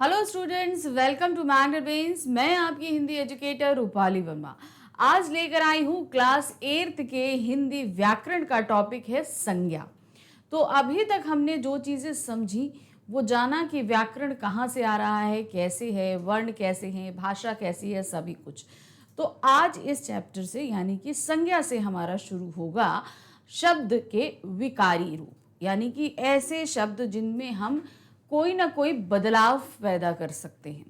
Hello students, welcome to मैंडरबेन्स। मैं आपकी हिंदी एजुकेटर रूपाली वर्मा। आज लेकर आई हूँ क्लास 8th के हिंदी व्याकरण का टॉपिक है संज्ञा। तो अभी तक हमने जो चीज़ें समझी वो जाना कि व्याकरण कहाँ से आ रहा है, कैसे है, वर्ण कैसे हैं, भाषा कैसी है, सभी कुछ। तो आज इस चैप्टर से यानी कि संज्ञा से हमारा शुरू होगा शब्द के विकारी रूप, यानी कि ऐसे शब्द जिनमें हम कोई ना कोई बदलाव पैदा कर सकते हैं,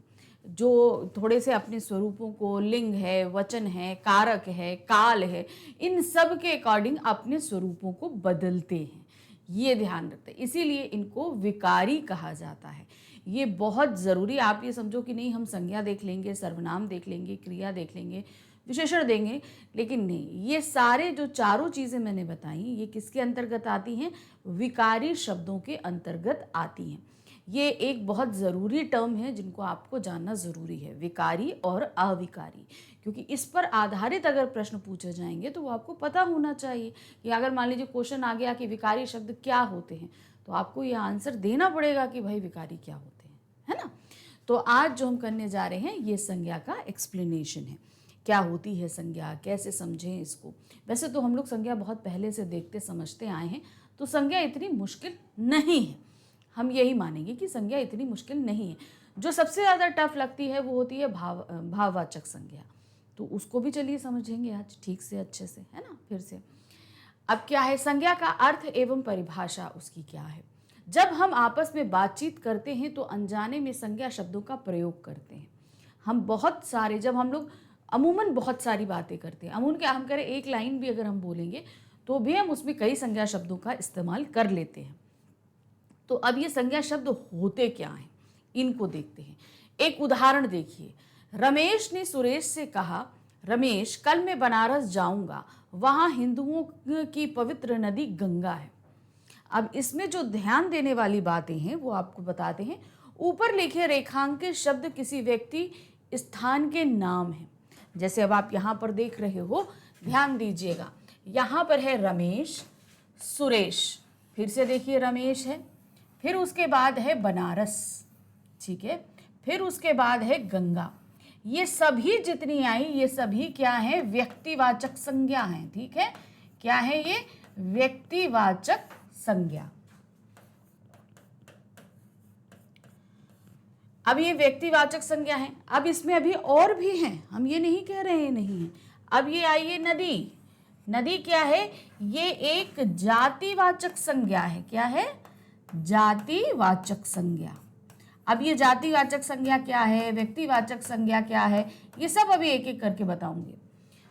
जो थोड़े से अपने स्वरूपों को, लिंग है, वचन है, कारक है, काल है, इन सब के अकॉर्डिंग अपने स्वरूपों को बदलते हैं। ये ध्यान रखते हैं, इसीलिए इनको विकारी कहा जाता है। ये बहुत ज़रूरी, आप ये समझो कि नहीं हम संज्ञा देख लेंगे, सर्वनाम देख लेंगे, क्रिया देख लेंगे, विशेषण देंगे, लेकिन नहीं, ये सारे जो चारों चीज़ें मैंने बताई ये किसके अंतर्गत आती हैं? विकारी शब्दों के अंतर्गत आती हैं। ये एक बहुत ज़रूरी टर्म है जिनको आपको जानना ज़रूरी है, विकारी और अविकारी, क्योंकि इस पर आधारित अगर प्रश्न पूछे जाएंगे तो वो आपको पता होना चाहिए कि अगर मान लीजिए क्वेश्चन आ गया कि विकारी शब्द क्या होते हैं, तो आपको ये आंसर देना पड़ेगा कि भाई विकारी क्या होते हैं, है ना। तो आज जो हम करने जा रहे हैं ये संज्ञा का एक्सप्लेनेशन है। क्या होती है संज्ञा, कैसे समझें इसको। वैसे तो हम लोग संज्ञा बहुत पहले से देखते समझते आए हैं, तो संज्ञा इतनी मुश्किल नहीं है। हम यही मानेंगे कि संज्ञा इतनी मुश्किल नहीं है। जो सबसे ज़्यादा टफ लगती है वो होती है भाववाचक संज्ञा। तो उसको भी चलिए समझेंगे आज ठीक से, अच्छे से, है ना। फिर से अब क्या है, संज्ञा का अर्थ एवं परिभाषा उसकी क्या है। जब हम आपस में बातचीत करते हैं तो अनजाने में संज्ञा शब्दों का प्रयोग करते हैं। हम बहुत सारे, जब हम लोग अमूमन बहुत सारी बातें करते हैं, अमूमन क्या हम करें, एक लाइन भी अगर हम बोलेंगे तो भी हम उसमें कई संज्ञा शब्दों का इस्तेमाल कर लेते हैं। तो अब ये संज्ञा शब्द होते क्या हैं, इनको देखते हैं। एक उदाहरण देखिए, रमेश ने सुरेश से कहा, रमेश कल मैं बनारस जाऊंगा, वहां हिंदुओं की पवित्र नदी गंगा है। अब इसमें जो ध्यान देने वाली बातें हैं वो आपको बताते हैं। ऊपर लिखे रेखांकित शब्द किसी व्यक्ति स्थान के नाम हैं। जैसे अब आप यहाँ पर देख रहे हो, ध्यान दीजिएगा, यहाँ पर है रमेश, सुरेश, फिर से देखिए रमेश है, फिर उसके बाद है बनारस, ठीक है, फिर उसके बाद है गंगा। ये सभी जितनी आई ये सभी क्या है, व्यक्तिवाचक संज्ञा हैं, ठीक है। क्या है ये? व्यक्तिवाचक संज्ञा। अब ये व्यक्तिवाचक संज्ञा है। अब इसमें अभी और भी हैं, हम ये नहीं कह रहे हैं नहीं है। अब ये आइए नदी, नदी क्या है? ये एक जातिवाचक संज्ञा है। क्या है? जातिवाचक संज्ञा। अब ये जातिवाचक संज्ञा क्या है, व्यक्तिवाचक संज्ञा क्या है, ये सब अभी एक एक करके बताऊंगी।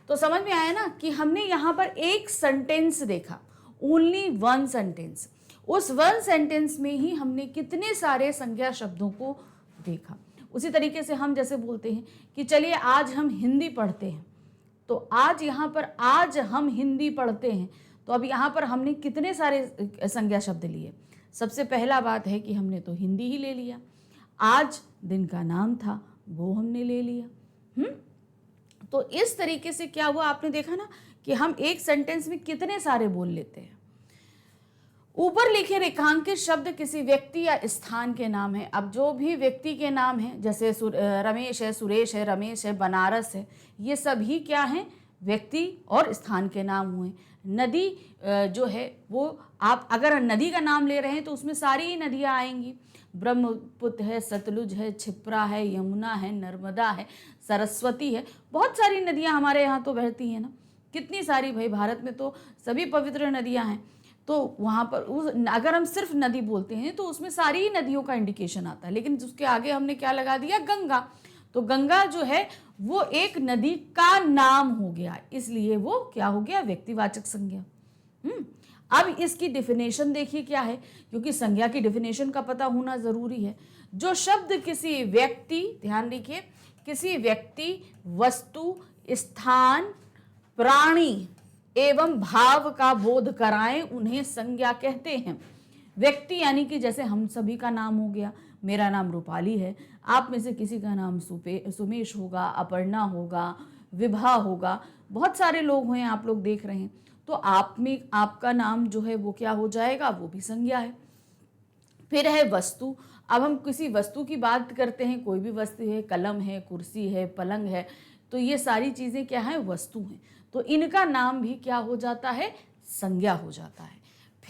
तो समझ में आया ना कि हमने यहाँ पर एक सेंटेंस देखा, ओनली वन सेंटेंस। उस वन सेंटेंस में ही हमने कितने सारे संज्ञा शब्दों को देखा। उसी तरीके से हम जैसे बोलते हैं कि चलिए आज हम हिंदी पढ़ते हैं, तो आज यहाँ पर आज हम हिंदी पढ़ते हैं, तो अब यहाँ पर हमने कितने सारे संज्ञा शब्द लिए। सबसे पहला बात है कि हमने तो हिंदी ही ले लिया, आज दिन का नाम था वो हमने ले लिया। तो इस तरीके से क्या हुआ, आपने देखा ना कि हम एक सेंटेंस में कितने सारे बोल लेते हैं। ऊपर लिखे रेखांकित शब्द किसी व्यक्ति या स्थान के नाम है। अब जो भी व्यक्ति के नाम है, जैसे रमेश है, सुरेश है, रमेश है, बनारस है, ये सभी क्या हैं? व्यक्ति और स्थान के नाम हुए। नदी जो है वो, आप अगर नदी का नाम ले रहे हैं तो उसमें सारी ही नदियाँ आएंगी। ब्रह्मपुत्र है, सतलुज है, क्षिप्रा है, यमुना है, नर्मदा है, सरस्वती है, बहुत सारी नदियाँ हमारे यहाँ तो बहती हैं ना, कितनी सारी, भाई भारत में तो सभी पवित्र नदियाँ हैं। तो वहाँ पर अगर हम सिर्फ नदी बोलते हैं तो उसमें सारी ही नदियों का इंडिकेशन आता है, लेकिन उसके आगे हमने क्या लगा दिया? गंगा। तो गंगा जो है वो एक नदी का नाम हो गया, इसलिए वो क्या हो गया? व्यक्तिवाचक संज्ञा। अब इसकी डिफिनेशन देखिए क्या है, क्योंकि संज्ञा की डिफिनेशन का पता होना जरूरी है। जो शब्द किसी व्यक्ति, ध्यान देखिए, किसी व्यक्ति, वस्तु, स्थान, प्राणी एवं भाव का बोध कराएं उन्हें संज्ञा कहते हैं। व्यक्ति यानी कि जैसे हम सभी का नाम हो गया, मेरा नाम रूपाली है, आप में से किसी का नाम सुमेश होगा, अपर्णा होगा, विभा होगा, बहुत सारे लोग हैं, आप लोग देख रहे हैं, तो आप में आपका नाम जो है वो क्या हो जाएगा? वो भी संज्ञा है। फिर है वस्तु। अब हम किसी वस्तु की बात करते हैं, कोई भी वस्तु है, कलम है, कुर्सी है, पलंग है, तो ये सारी चीज़ें क्या हैं, वस्तु हैं। तो इनका नाम भी क्या हो जाता है, संज्ञा हो जाता है।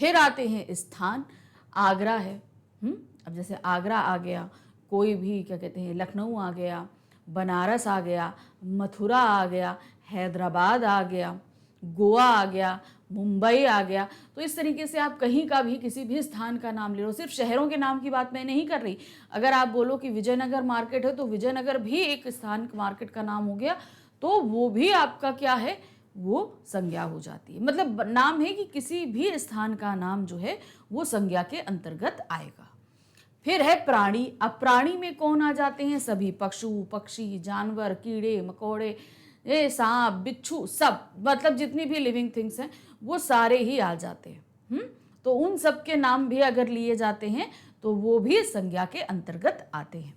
फिर आते हैं स्थान, आगरा है, अब जैसे आगरा आ गया, कोई भी क्या कहते हैं, लखनऊ आ गया, बनारस आ गया, मथुरा आ गया, हैदराबाद आ गया, गोवा आ गया, मुंबई आ गया। तो इस तरीके से आप कहीं का भी किसी भी स्थान का नाम ले लो। सिर्फ शहरों के नाम की बात मैं नहीं कर रही। अगर आप बोलो कि विजयनगर मार्केट है तो विजयनगर भी एक स्थान मार्केट का नाम हो गया, तो वो भी आपका क्या है, वो संज्ञा हो जाती है। मतलब नाम है कि किसी भी स्थान का नाम जो है वो संज्ञा के अंतर्गत आएगा। फिर है प्राणी। अब प्राणी में कौन आ जाते हैं, सभी पशु पक्षी, जानवर, कीड़े मकोड़े, ये सांप बिच्छू, सब, मतलब जितनी भी लिविंग थिंग्स हैं वो सारे ही आ जाते हैं। तो उन सब के नाम भी अगर लिए जाते हैं तो वो भी संज्ञा के अंतर्गत आते हैं।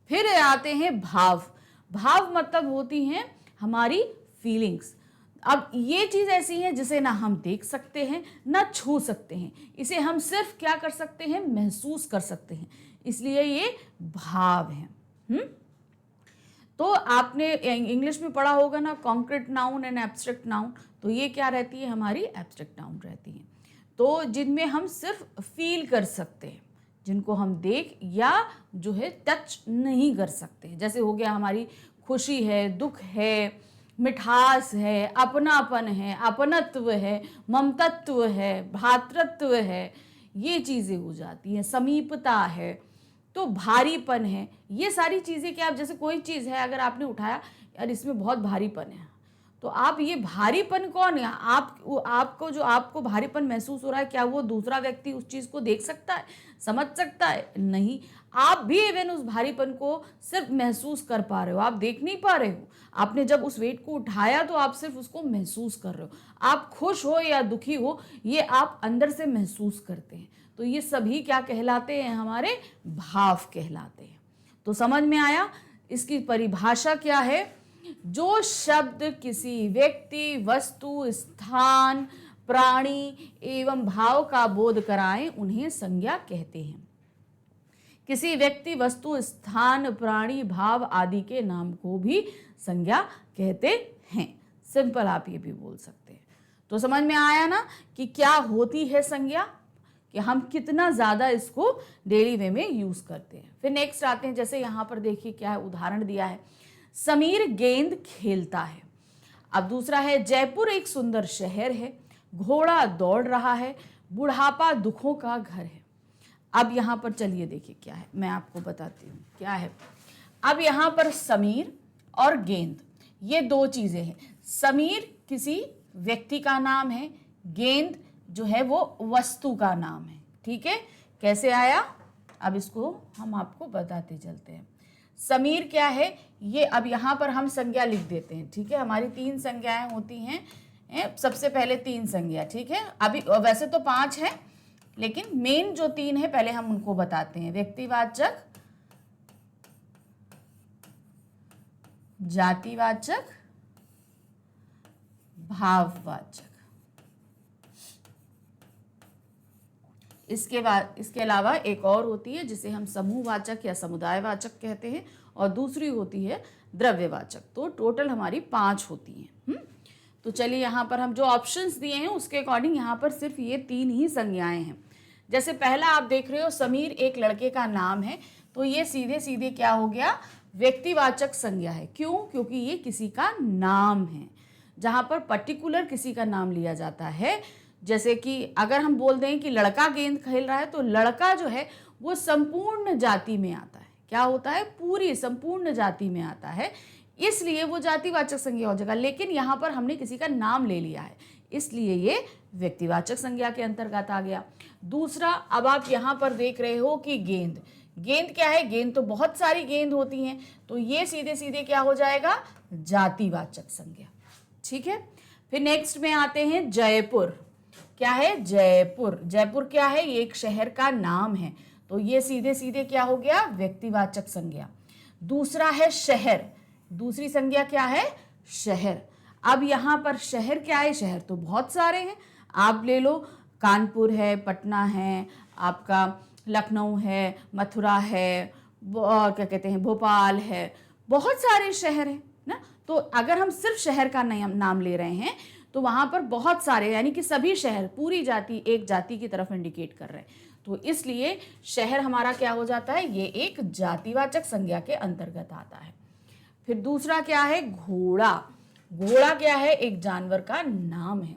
फिर आते हैं भाव। भाव मतलब होती हैं हमारी फीलिंग्स। अब ये चीज़ ऐसी है जिसे ना हम देख सकते हैं ना छू सकते हैं, इसे हम सिर्फ क्या कर सकते हैं, महसूस कर सकते हैं, इसलिए ये भाव हैं। तो आपने इंग्लिश में पढ़ा होगा ना, concrete noun and abstract noun, तो ये क्या रहती है, हमारी एब्स्ट्रैक्ट नाउन रहती है। तो जिनमें हम सिर्फ फील कर सकते हैं, जिनको हम देख या जो है टच नहीं कर सकते, जैसे हो गया हमारी खुशी है, दुख है, मिठास है, अपनापन है, अपनत्व है, ममतत्व है, भ्रातृत्व है, ये चीज़ें हो जाती हैं, समीपता है, तो भारीपन है। ये सारी चीज़ें क्या, आप जैसे कोई चीज़ है अगर आपने उठाया, यार इसमें बहुत भारीपन है, तो आप ये भारीपन कौन है, आपको जो आपको भारीपन महसूस हो रहा है, क्या वो दूसरा व्यक्ति उस चीज़ को देख सकता है, समझ सकता है, नहीं। आप भी इवन उस भारीपन को सिर्फ महसूस कर पा रहे हो, आप देख नहीं पा रहे हो। आपने जब उस वेट को उठाया तो आप सिर्फ उसको महसूस कर रहे हो। आप खुश हो या दुखी हो, ये आप अंदर से महसूस करते हैं। तो ये सभी क्या कहलाते हैं, हमारे भाव कहलाते हैं। तो समझ में आया, इसकी परिभाषा क्या है, जो शब्द किसी व्यक्ति, वस्तु, स्थान, प्राणी एवं भाव का बोध कराएं उन्हें संज्ञा कहते हैं। किसी व्यक्ति, वस्तु, स्थान, प्राणी, भाव आदि के नाम को भी संज्ञा कहते हैं। सिंपल आप ये भी बोल सकते हैं। तो समझ में आया ना कि क्या होती है संज्ञा, कि हम कितना ज़्यादा इसको डेली वे में यूज़ करते हैं। फिर नेक्स्ट आते हैं, जैसे यहाँ पर देखिए क्या है, उदाहरण दिया है, समीर गेंद खेलता है। अब दूसरा है, जयपुर एक सुंदर शहर है, घोड़ा दौड़ रहा है, बुढ़ापा दुखों का घर है। अब यहाँ पर चलिए देखिए क्या है, मैं आपको बताती हूँ क्या है। अब यहाँ पर समीर और गेंद, ये दो चीज़ें हैं। समीर किसी व्यक्ति का नाम है, गेंद जो है वो वस्तु का नाम है। ठीक है, कैसे आया, अब इसको हम आपको बताते चलते हैं। समीर क्या है, ये अब यहाँ पर हम संज्ञा लिख देते हैं। ठीक है, हमारी 3 संज्ञाएं होती हैं, सबसे पहले 3 संज्ञा। ठीक है, अभी वैसे तो 5 है, लेकिन मेन जो 3 है पहले हम उनको बताते हैं। व्यक्तिवाचक, जातिवाचक, भाववाचक। इसके अलावा एक और होती है जिसे हम समूहवाचक या समुदायवाचक कहते हैं, और दूसरी होती है द्रव्यवाचक। तो टोटल हमारी 5 होती हैं। तो चलिए यहाँ पर हम जो ऑप्शंस दिए हैं उसके अकॉर्डिंग यहाँ पर सिर्फ ये 3 ही संज्ञाएं हैं। जैसे पहला आप देख रहे हो, समीर एक लड़के का नाम है, तो ये सीधे सीधे क्या हो गया, व्यक्तिवाचक संज्ञा है। क्यों, क्योंकि ये किसी का नाम है, जहाँ पर पर्टिकुलर किसी का नाम लिया जाता है। जैसे कि अगर हम बोल दें कि लड़का गेंद खेल रहा है, तो लड़का जो है वो संपूर्ण जाति में आता है। क्या होता है, पूरी संपूर्ण जाति में आता है, इसलिए वो जातिवाचक संज्ञा हो जाएगा। लेकिन यहाँ पर हमने किसी का नाम ले लिया है, इसलिए ये व्यक्तिवाचक संज्ञा के अंतर्गत आ गया। दूसरा, अब आप यहाँ पर देख रहे हो कि गेंद, गेंद क्या है, गेंद तो बहुत सारी गेंद होती हैं, तो ये सीधे सीधे क्या हो जाएगा, जातिवाचक संज्ञा। ठीक है, फिर नेक्स्ट में आते हैं जयपुर। क्या है, जयपुर, जयपुर क्या है, ये एक शहर का नाम है, तो ये सीधे सीधे क्या हो गया, व्यक्तिवाचक संज्ञा। दूसरा है शहर, दूसरी संज्ञा क्या है, शहर। अब यहाँ पर शहर क्या है, शहर तो बहुत सारे हैं, आप ले लो, कानपुर है, पटना है, आपका लखनऊ है, मथुरा है, और क्या कहते हैं, भोपाल है, बहुत सारे शहर हैं ना। तो अगर हम सिर्फ शहर का नाम ले रहे हैं तो वहाँ पर बहुत सारे, यानी कि सभी शहर पूरी जाति एक जाति की तरफ इंडिकेट कर रहे हैं। तो इसलिए शहर हमारा क्या हो जाता है, ये एक जातिवाचक संज्ञा के अंतर्गत आता है। फिर दूसरा क्या है, घोड़ा। घोड़ा क्या है, एक जानवर का नाम है।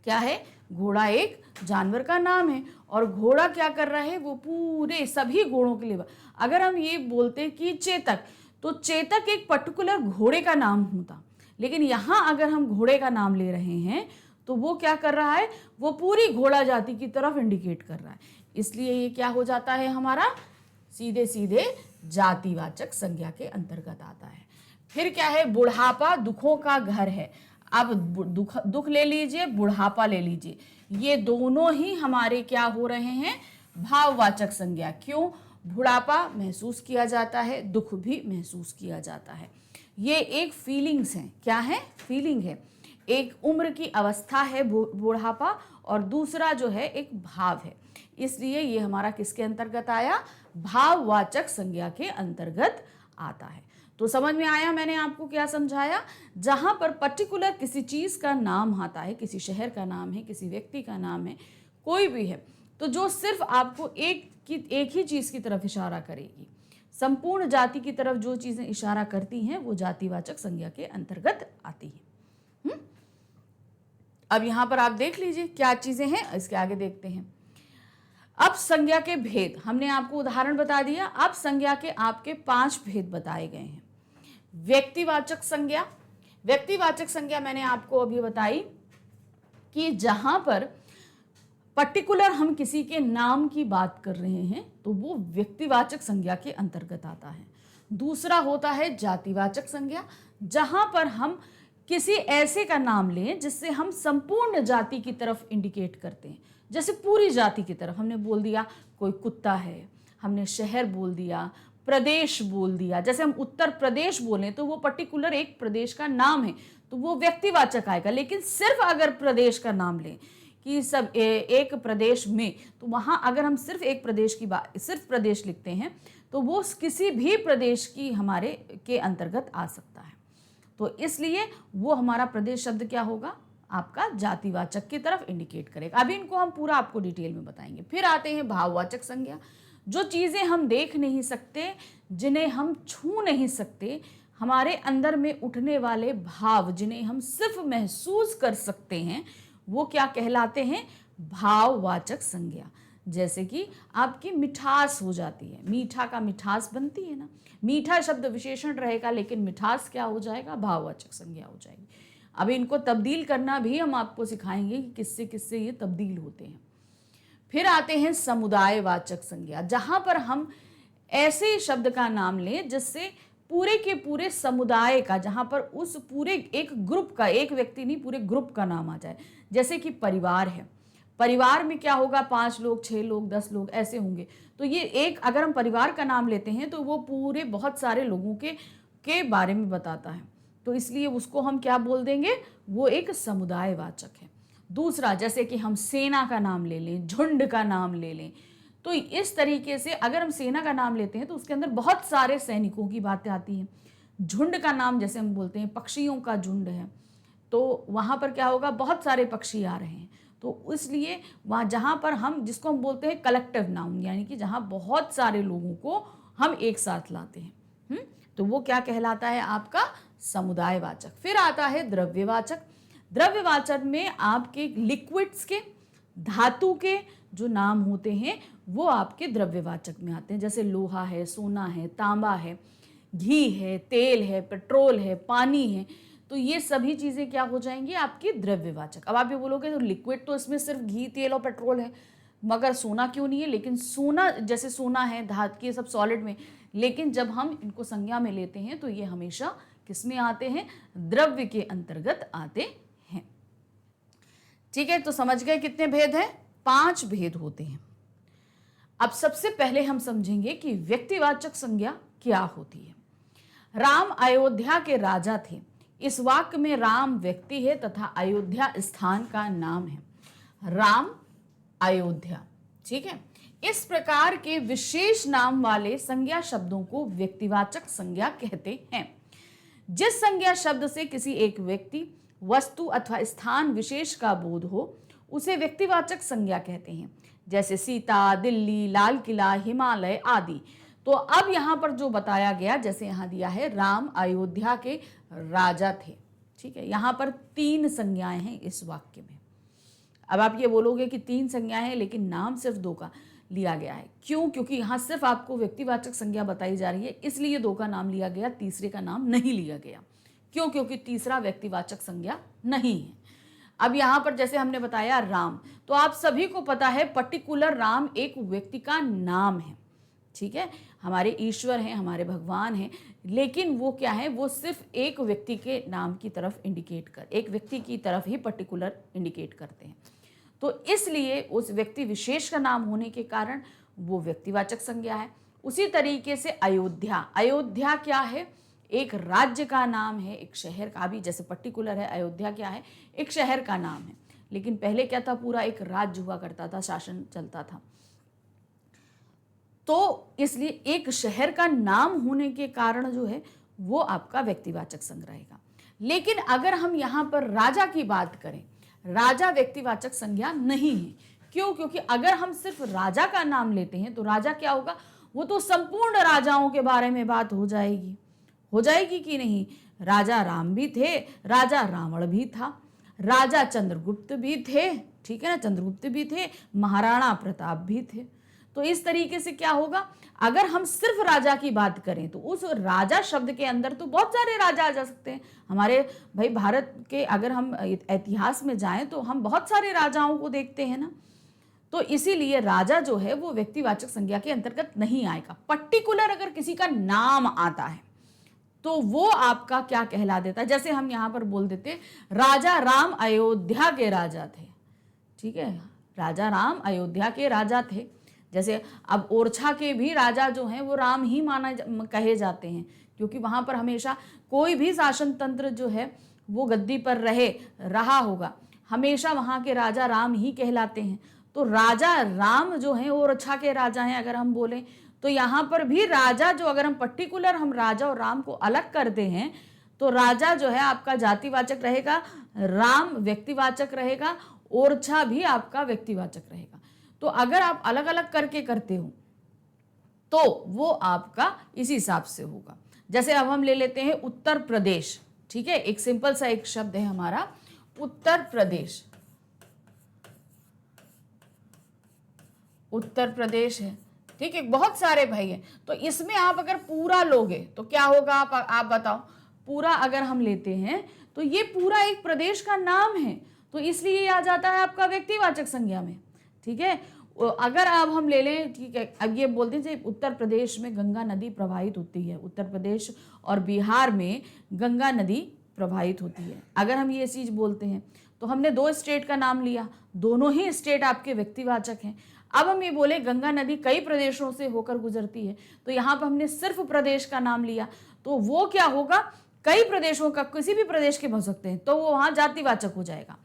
क्या है, घोड़ा एक जानवर का नाम है। और घोड़ा क्या कर रहा है, वो पूरे सभी घोड़ों के लिए, अगर हम ये बोलते कि चेतक, तो चेतक एक पर्टिकुलर घोड़े का नाम होता, लेकिन यहां अगर हम घोड़े का नाम ले रहे हैं तो वो क्या कर रहा है, वो पूरी घोड़ा जाति की तरफ इंडिकेट कर रहा है। इसलिए ये क्या हो जाता है, हमारा सीधे सीधे जातिवाचक संज्ञा के अंतर्गत आता है। फिर क्या है, बुढ़ापा दुखों का घर है। अब दुख ले लीजिए, बुढ़ापा ले लीजिए, ये दोनों ही हमारे क्या हो रहे हैं, भाववाचक संज्ञा। क्यों, बुढ़ापा महसूस किया जाता है, दुख भी महसूस किया जाता है। ये एक फीलिंग्स हैं। क्या है, फीलिंग है। एक उम्र की अवस्था है बुढ़ापा, और दूसरा जो है एक भाव है। इसलिए ये हमारा किसके अंतर्गत आया, भाववाचक संज्ञा के अंतर्गत आता है। तो समझ में आया मैंने आपको क्या समझाया। जहां पर पर्टिकुलर किसी चीज का नाम आता है, किसी शहर का नाम है, किसी व्यक्ति का नाम है, कोई भी है, तो जो सिर्फ आपको एक ही चीज की तरफ इशारा करेगी, संपूर्ण जाति की तरफ जो चीजें इशारा करती हैं वो जातिवाचक संज्ञा के अंतर्गत आती है। अब यहां पर आप देख लीजिए क्या चीजें हैं, इसके आगे देखते हैं। अब संज्ञा के भेद, हमने आपको उदाहरण बता दिया। अब संज्ञा के आपके 5 भेद बताए गए हैं। व्यक्तिवाचक संज्ञा, व्यक्तिवाचक संज्ञा मैंने आपको अभी बताई कि जहां पर पर्टिकुलर हम किसी के नाम की बात कर रहे हैं तो वो व्यक्तिवाचक संज्ञा के अंतर्गत आता है। दूसरा होता है जातिवाचक संज्ञा, जहां पर हम किसी ऐसे का नाम लें जिससे हम संपूर्ण जाति की तरफ इंडिकेट करते हैं। जैसे पूरी जाति की तरफ हमने बोल दिया कोई कुत्ता है, हमने शहर बोल दिया, प्रदेश बोल दिया। जैसे हम उत्तर प्रदेश बोलें तो वो पर्टिकुलर एक प्रदेश का नाम है, तो वो व्यक्तिवाचक आएगा। लेकिन सिर्फ अगर प्रदेश का नाम लें कि सब एक प्रदेश में, तो वहां अगर हम सिर्फ एक प्रदेश की बात, सिर्फ प्रदेश लिखते हैं तो वो किसी भी प्रदेश की हमारे के अंतर्गत आ सकता है। तो इसलिए वो हमारा प्रदेश शब्द क्या होगा, आपका जातिवाचक की तरफ इंडिकेट करेगा। अभी इनको हम पूरा आपको डिटेल में बताएंगे। फिर आते हैं भाववाचक संज्ञा, जो चीज़ें हम देख नहीं सकते, जिन्हें हम छू नहीं सकते, हमारे अंदर में उठने वाले भाव जिन्हें हम सिर्फ महसूस कर सकते हैं, वो क्या कहलाते हैं, भाववाचक संज्ञा। जैसे कि आपकी मिठास हो जाती है, मीठा का मिठास बनती है ना, मीठा शब्द विशेषण रहेगा लेकिन मिठास क्या हो जाएगा, भाववाचक संज्ञा हो जाएगी। अब इनको तब्दील करना भी हम आपको सिखाएंगे कि किससे किससे ये तब्दील होते हैं। फिर आते हैं समुदायवाचक संज्ञा, जहां पर हम ऐसे शब्द का नाम लें जिससे पूरे के पूरे समुदाय का, जहां पर उस पूरे एक ग्रुप का, एक व्यक्ति नहीं पूरे ग्रुप का नाम आ जाए। जैसे कि परिवार है, परिवार में क्या होगा, 5 लोग, 6 लोग, 10 लोग ऐसे होंगे। तो ये एक, अगर हम परिवार का नाम लेते हैं तो वो पूरे बहुत सारे लोगों के बारे में बताता है, तो इसलिए उसको हम क्या बोल देंगे, वो एक समुदायवाचक है। दूसरा, जैसे कि हम सेना का नाम ले लें, झुंड का नाम ले लें, तो इस तरीके से अगर हम सेना का नाम लेते हैं तो उसके अंदर बहुत सारे सैनिकों की बातें आती हैं। झुंड का नाम जैसे हम बोलते हैं पक्षियों का झुंड है, तो वहाँ पर क्या होगा, बहुत सारे पक्षी आ रहे हैं, तो इसलिए वहाँ जहाँ पर हम, जिसको हम बोलते हैं कलेक्टिव नाउन, यानी कि जहाँ बहुत सारे लोगों को हम एक साथ लाते हैं, तो वो क्या कहलाता है, आपका समुदायवाचक। फिर आता है द्रव्यवाचक। द्रव्यवाचक में आपके लिक्विड्स के, धातु के जो नाम होते हैं वो आपके द्रव्यवाचक में आते हैं। जैसे लोहा है, सोना है, तांबा है, घी है, तेल है, पेट्रोल है, पानी है, तो ये सभी चीज़ें क्या हो जाएंगी, आपकी द्रव्यवाचक। अब आप ये बोलोगे तो लिक्विड तो इसमें सिर्फ घी, तेल और पेट्रोल है, मगर सोना क्यों नहीं है। लेकिन सोना, जैसे सोना है, धातु, ये सब सॉलिड में, लेकिन जब हम इनको संज्ञा में लेते हैं तो ये हमेशा किस में आते हैं, द्रव्य के अंतर्गत आते हैं। ठीक है, तो समझ गए कितने भेद हैं, 5 भेद होते हैं। अब सबसे पहले हम समझेंगे कि व्यक्तिवाचक संज्ञा क्या होती है। राम अयोध्या के राजा थे, इस वाक्य में राम व्यक्ति है तथा अयोध्या स्थान का नाम है। राम, अयोध्या, ठीक है, इस प्रकार के विशेष नाम वाले संज्ञा शब्दों को व्यक्तिवाचक संज्ञा कहते हैं। जिस संज्ञा शब्द से किसी एक व्यक्ति, वस्तु अथवा स्थान विशेष का बोध हो उसे व्यक्तिवाचक संज्ञा कहते हैं, जैसे सीता, दिल्ली, लाल किला, हिमालय आदि। तो अब यहाँ पर जो बताया गया, जैसे यहाँ दिया है राम अयोध्या के राजा थे, ठीक है। यहाँ पर 3 संज्ञाएं हैं इस वाक्य में। अब आप ये बोलोगे कि 3 संज्ञाएं हैं लेकिन नाम सिर्फ 2 का लिया गया है, क्यों? क्योंकि यहाँ सिर्फ आपको व्यक्तिवाचक संज्ञा बताई जा रही है, इसलिए 2 का नाम लिया गया, तीसरे का नाम नहीं लिया गया। क्यों? क्योंकि तीसरा व्यक्तिवाचक संज्ञा नहीं है। अब यहाँ पर जैसे हमने बताया राम, तो आप सभी को पता है पर्टिकुलर राम एक व्यक्ति का नाम है, ठीक है। हमारे ईश्वर हैं, हमारे भगवान हैं, लेकिन वो क्या है, वो सिर्फ एक व्यक्ति के नाम की तरफ एक व्यक्ति की तरफ ही पर्टिकुलर इंडिकेट करते हैं। तो इसलिए उस व्यक्ति विशेष का नाम होने के कारण वो व्यक्तिवाचक संज्ञा है। उसी तरीके से अयोध्या क्या है, एक राज्य का नाम है, एक शहर का भी, जैसे पर्टिकुलर है, अयोध्या क्या है, एक शहर का नाम है। लेकिन पहले क्या था, पूरा एक राज्य हुआ करता था, शासन चलता था। तो इसलिए एक शहर का नाम होने के कारण जो है वो आपका व्यक्तिवाचक संज्ञा रहेगा। लेकिन अगर हम यहाँ पर राजा की बात करें, राजा व्यक्तिवाचक संज्ञा नहीं है। क्यों? क्योंकि अगर हम सिर्फ राजा का नाम लेते हैं तो राजा क्या होगा, वो तो संपूर्ण राजाओं के बारे में बात हो जाएगी कि नहीं। राजा राम भी थे, राजा रावण भी था, राजा चंद्रगुप्त भी थे, ठीक है ना, चंद्रगुप्त भी थे, महाराणा प्रताप भी थे। तो इस तरीके से क्या होगा, अगर हम सिर्फ राजा की बात करें तो उस राजा शब्द के अंदर तो बहुत सारे राजा आ जा सकते हैं। हमारे भाई भारत के अगर हम इतिहास में जाएं तो हम बहुत सारे राजाओं को देखते हैं ना। तो इसीलिए राजा जो है वो व्यक्तिवाचक संज्ञा के अंतर्गत नहीं आएगा। पर्टिकुलर अगर किसी का नाम आता है तो वो आपका क्या कहला देता है, जैसे हम यहाँ पर बोल देते राजा राम अयोध्या के राजा थे, ठीक है, राजा राम अयोध्या के राजा थे। जैसे अब ओरछा के भी राजा जो हैं वो राम ही कहे जाते हैं, क्योंकि वहाँ पर हमेशा कोई भी शासन तंत्र जो है वो गद्दी पर रहा होगा, हमेशा वहाँ के राजा राम ही कहलाते हैं। तो राजा राम जो हैं ओरछा के राजा हैं अगर हम बोलें, तो यहाँ पर भी राजा जो, अगर हम पर्टिकुलर हम राजा और राम को अलग करते हैं तो राजा जो है आपका जातिवाचक रहेगा, राम व्यक्तिवाचक रहेगा, ओरछा भी आपका व्यक्तिवाचक रहेगा। तो अगर आप अलग अलग करके करते हो तो वो आपका इस हिसाब से होगा। जैसे अब हम ले लेते हैं उत्तर प्रदेश, ठीक है, एक सिंपल सा एक शब्द है हमारा उत्तर प्रदेश। उत्तर प्रदेश है, ठीक है, बहुत सारे भाई हैं। तो इसमें आप अगर पूरा लोगे तो क्या होगा, आप बताओ। पूरा अगर हम लेते हैं तो ये पूरा एक प्रदेश का नाम है, तो इसलिए आ जाता है आपका व्यक्तिवाचक संज्ञा में, ठीक है। अगर अब हम ले लें, ठीक है, अब ये बोलते हैं उत्तर प्रदेश में गंगा नदी प्रवाहित होती है, उत्तर प्रदेश और बिहार में गंगा नदी प्रवाहित होती है। अगर हम ये चीज़ बोलते हैं तो हमने 2 स्टेट का नाम लिया, दोनों ही स्टेट आपके व्यक्तिवाचक हैं। अब हम ये बोले गंगा नदी कई प्रदेशों से होकर गुजरती है, तो यहाँ पर हमने सिर्फ प्रदेश का नाम लिया, तो वो क्या होगा, कई प्रदेशों का, किसी भी प्रदेश के हो सकते हैं, तो वो वहाँ जातिवाचक हो जाएगा।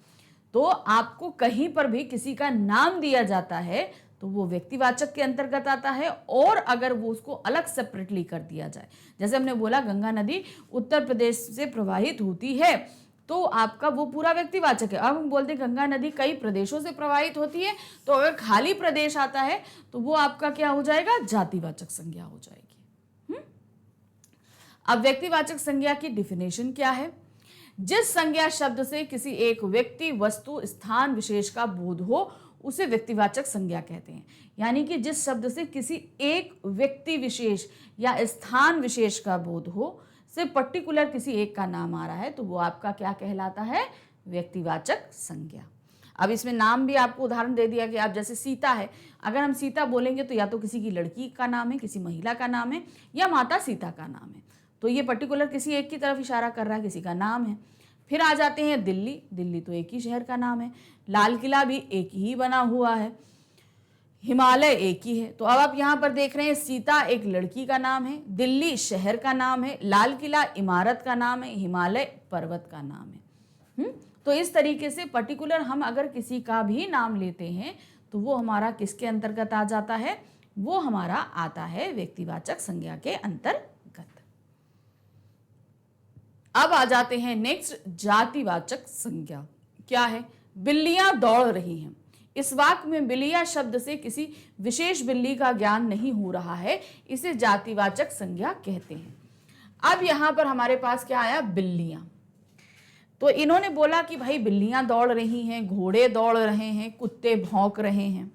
तो आपको कहीं पर भी किसी का नाम दिया जाता है तो वो व्यक्तिवाचक के अंतर्गत आता है, और अगर वो उसको अलग सेपरेटली कर दिया जाए, जैसे हमने बोला गंगा नदी उत्तर प्रदेश से प्रवाहित होती है, तो आपका वो पूरा व्यक्तिवाचक है। अब हम बोलते हैं गंगा नदी कई प्रदेशों से प्रवाहित होती है, तो अगर खाली प्रदेश आता है तो वो आपका क्या हो जाएगा, जातिवाचक संज्ञा हो जाएगी। अब व्यक्तिवाचक संज्ञा की डिफिनेशन क्या है, जिस संज्ञा शब्द से किसी एक व्यक्ति, वस्तु, स्थान विशेष का बोध हो उसे व्यक्तिवाचक संज्ञा कहते हैं। यानी कि जिस शब्द से किसी एक व्यक्ति विशेष या स्थान विशेष का बोध हो, सिर्फ पर्टिकुलर किसी एक का नाम आ रहा है, तो वो आपका क्या कहलाता है, व्यक्तिवाचक संज्ञा। अब इसमें नाम भी आपको उदाहरण दे दिया कि आप जैसे सीता है, अगर हम सीता बोलेंगे तो या तो किसी की लड़की का नाम है, किसी महिला का नाम है, या माता सीता का नाम है, तो ये पर्टिकुलर किसी एक की तरफ इशारा कर रहा है, किसी का नाम है। फिर आ जाते हैं दिल्ली, दिल्ली तो एक ही शहर का नाम है, लाल किला भी एक ही बना हुआ है, हिमालय एक ही है। तो अब आप यहाँ पर देख रहे हैं सीता एक लड़की का नाम है, दिल्ली शहर का नाम है, लाल किला इमारत का नाम है, हिमालय पर्वत का नाम है। तो इस तरीके से पर्टिकुलर हम अगर किसी का भी नाम लेते हैं तो वो हमारा किसके अंतर्गत आ जाता है? वो हमारा आता है व्यक्तिवाचक संज्ञा के अंतर्गत। अब आ जाते हैं नेक्स्ट, जातिवाचक संज्ञा। क्या है? बिल्लियां दौड़ रही हैं। इस वाक्य में बिल्लियां शब्द से किसी विशेष बिल्ली का ज्ञान नहीं हो रहा है, इसे जातिवाचक संज्ञा कहते हैं। अब यहां पर हमारे पास क्या आया? बिल्लियां। तो इन्होंने बोला कि भाई बिल्लियां दौड़ रही हैं, घोड़े दौड़ रहे हैं, कुत्ते भौंक रहे हैं,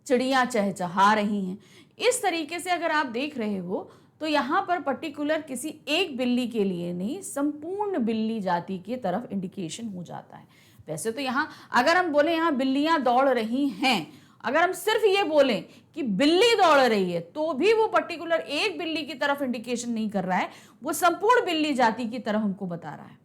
चिड़ियां चहचहा रही हैं। इस तरीके से अगर आप देख रहे हो तो यहाँ पर पर्टिकुलर किसी एक बिल्ली के लिए नहीं, संपूर्ण बिल्ली जाति की तरफ इंडिकेशन हो जाता है। वैसे तो यहाँ अगर हम बोले यहाँ बिल्लियां दौड़ रही हैं, अगर हम सिर्फ ये बोलें कि बिल्ली दौड़ रही है, तो भी वो पर्टिकुलर एक बिल्ली की तरफ इंडिकेशन नहीं कर रहा है, वो संपूर्ण बिल्ली जाति की तरफ हमको बता रहा है।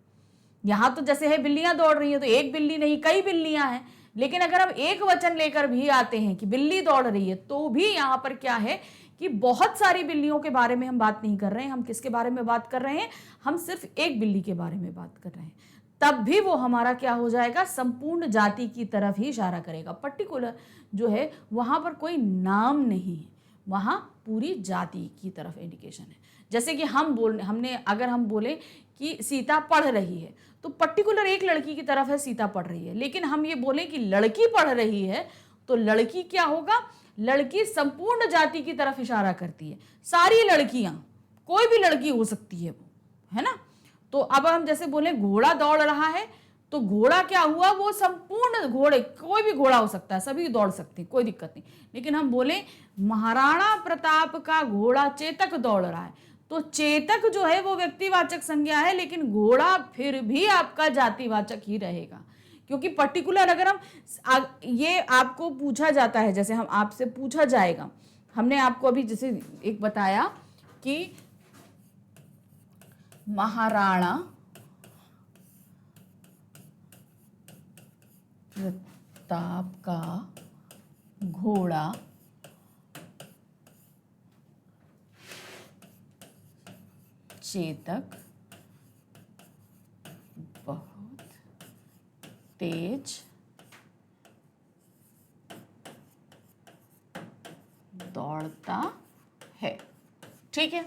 यहाँ तो जैसे है बिल्लियां दौड़ रही है, तो एक बिल्ली नहीं कई बिल्लियां हैं। लेकिन अगर हम एक वचन लेकर भी आते हैं कि बिल्ली दौड़ रही है, तो भी यहाँ पर क्या है कि बहुत सारी बिल्लियों के बारे में हम बात नहीं कर रहे हैं। हम किसके बारे में बात कर रहे हैं? हम सिर्फ एक बिल्ली के बारे में बात कर रहे हैं। तब भी वो हमारा क्या हो जाएगा? संपूर्ण जाति की तरफ ही इशारा करेगा। पर्टिकुलर जो है वहां पर कोई नाम नहीं है, वहां पूरी जाति की तरफ इंडिकेशन है। जैसे कि अगर हम बोले कि सीता पढ़ रही है, तो पर्टिकुलर एक लड़की की तरफ है सीता पढ़ रही है। लेकिन हम ये बोले कि लड़की पढ़ रही है, तो लड़की क्या होगा? लड़की संपूर्ण जाति की तरफ इशारा करती है। सारी लड़कियां, कोई भी लड़की हो सकती है वो, है ना। तो अब हम जैसे बोले घोड़ा दौड़ रहा है, तो घोड़ा क्या हुआ? वो संपूर्ण घोड़े, कोई भी घोड़ा हो सकता है, सभी दौड़ सकते हैं, कोई दिक्कत नहीं। लेकिन हम बोले महाराणा प्रताप का घोड़ा चेतक दौड़ रहा है, तो चेतक जो है वो व्यक्तिवाचक संज्ञा है, लेकिन घोड़ा फिर भी आपका जातिवाचक ही रहेगा। क्योंकि पर्टिकुलर अगर हम ये आपको पूछा जाता है, जैसे हम आपसे पूछा जाएगा, हमने आपको अभी जैसे एक बताया कि महाराणा प्रताप का घोड़ा चेतक बहुत तेज दौड़ता है। ठीक है,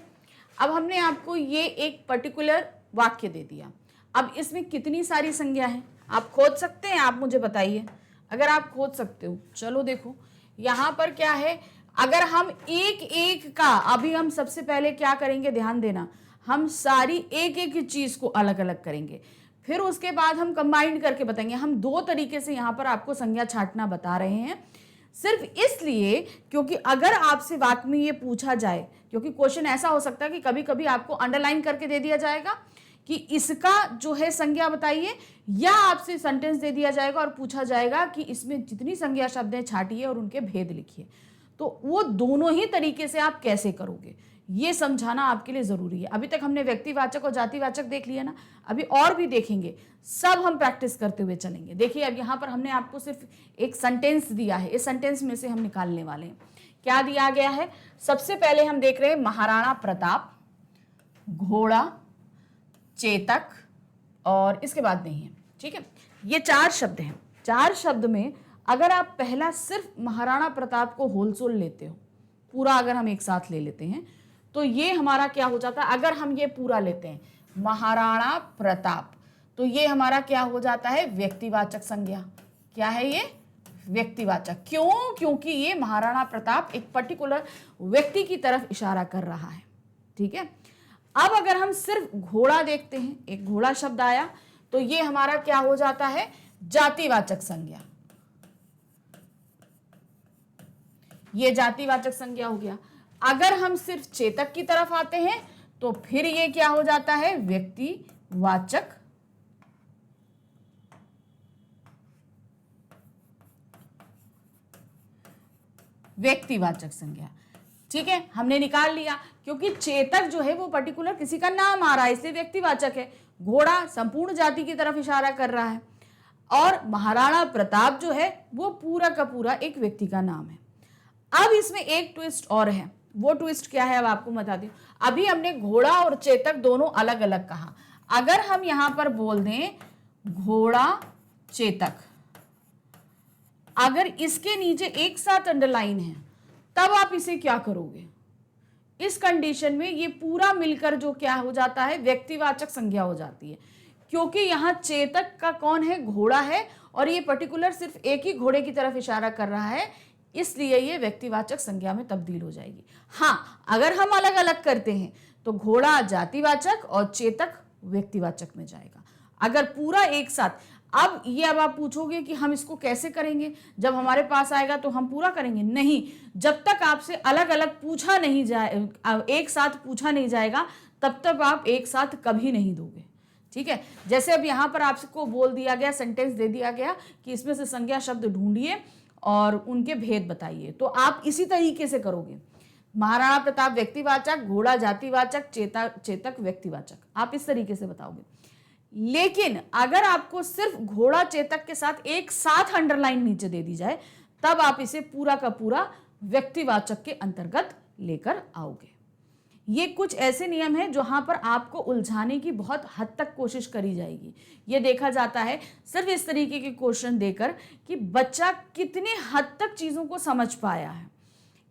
अब हमने आपको ये एक पर्टिकुलर वाक्य दे दिया। अब इसमें कितनी सारी संज्ञा है आप खोज सकते हैं? आप मुझे बताइए, अगर आप खोज सकते हो। चलो देखो यहाँ पर क्या है, अगर हम एक एक का, अभी हम सबसे पहले क्या करेंगे, ध्यान देना, हम सारी एक एक चीज को अलग अलग करेंगे, फिर उसके बाद हम कंबाइंड करके बताएंगे। हम दो तरीके से यहाँ पर आपको संज्ञा छांटना बता रहे हैं, सिर्फ इसलिए क्योंकि अगर आपसे वाक्य में ये पूछा जाए, क्योंकि क्वेश्चन ऐसा हो सकता है कि कभी कभी आपको अंडरलाइन करके दे दिया जाएगा कि इसका जो है संज्ञा बताइए, या आपसे सेंटेंस दे दिया जाएगा और पूछा जाएगा कि इसमें जितनी संज्ञा शब्द हैं छांटिए और उनके भेद लिखिए। तो वो दोनों ही तरीके से आप कैसे करोगे, ये समझाना आपके लिए जरूरी है। अभी तक हमने व्यक्तिवाचक और जातिवाचक देख लिया ना, अभी और भी देखेंगे, सब हम प्रैक्टिस करते हुए चलेंगे। देखिए अब यहाँ पर हमने आपको सिर्फ एक सेंटेंस दिया है, इस सेंटेंस में से हम निकालने वाले हैं। क्या दिया गया है? सबसे पहले हम देख रहे हैं महाराणा प्रताप, घोड़ा, चेतक, और इसके बाद नहीं है। ठीक है, ये चार शब्द हैं। चार शब्द में अगर आप पहला सिर्फ महाराणा प्रताप को होलसोल लेते हो, पूरा अगर हम एक साथ ले लेते हैं, तो ये हमारा क्या हो जाता है? अगर हम ये पूरा लेते हैं महाराणा प्रताप, तो ये हमारा क्या हो जाता है? व्यक्तिवाचक संज्ञा। क्या है ये? व्यक्तिवाचक। क्यों? क्योंकि ये महाराणा प्रताप एक पर्टिकुलर व्यक्ति की तरफ इशारा कर रहा है। ठीक है, अब अगर हम सिर्फ घोड़ा देखते हैं, एक घोड़ा शब्द आया, तो ये हमारा क्या हो जाता है? जातिवाचक संज्ञा। ये जातिवाचक संज्ञा हो गया। अगर हम सिर्फ चेतक की तरफ आते हैं, तो फिर ये क्या हो जाता है? व्यक्तिवाचक संज्ञा। ठीक है, हमने निकाल लिया, क्योंकि चेतक जो है वो पर्टिकुलर किसी का नाम आ रहा है, इसलिए व्यक्तिवाचक है। घोड़ा संपूर्ण जाति की तरफ इशारा कर रहा है, और महाराणा प्रताप जो है वो पूरा का पूरा एक व्यक्ति का नाम है। अब इसमें एक ट्विस्ट और है, वो ट्विस्ट क्या है अब आपको बता दूं। अभी हमने घोड़ा और चेतक दोनों अलग अलग कहा, अगर हम यहां पर बोल दें घोड़ा चेतक, अगर इसके नीचे एक साथ अंडरलाइन है तब आप इसे क्या करोगे? इस कंडीशन में ये पूरा मिलकर जो क्या हो जाता है, व्यक्तिवाचक संज्ञा हो जाती है, क्योंकि यहां चेतक का कौन है, घोड़ा है, और ये पर्टिकुलर सिर्फ एक ही घोड़े की तरफ इशारा कर रहा है, इसलिए ये व्यक्तिवाचक संज्ञा में तब्दील हो जाएगी। हाँ, अगर हम अलग अलग करते हैं तो घोड़ा जातिवाचक और चेतक व्यक्तिवाचक में जाएगा। अगर पूरा एक साथ, अब आप पूछोगे कि हम इसको कैसे करेंगे, जब हमारे पास आएगा तो हम पूरा करेंगे? नहीं, जब तक आपसे अलग अलग पूछा नहीं जाए, एक साथ पूछा नहीं जाएगा, तब तक आप एक साथ कभी नहीं दोगे। ठीक है, जैसे अब यहां पर आपको बोल दिया गया, सेंटेंस दे दिया गया कि इसमें से संज्ञा शब्द ढूंढिए और उनके भेद बताइए, तो आप इसी तरीके से करोगे। महाराणा प्रताप व्यक्तिवाचक, घोड़ा जातिवाचक, चेतक व्यक्तिवाचक, आप इस तरीके से बताओगे। लेकिन अगर आपको सिर्फ घोड़ा चेतक के साथ एक साथ अंडरलाइन नीचे दे दी जाए, तब आप इसे पूरा का पूरा व्यक्तिवाचक के अंतर्गत लेकर आओगे। ये कुछ ऐसे नियम हैं जहां पर आपको उलझाने की बहुत हद तक कोशिश करी जाएगी। ये देखा जाता है सिर्फ इस तरीके के क्वेश्चन देकर कि बच्चा कितने हद तक चीजों को समझ पाया है,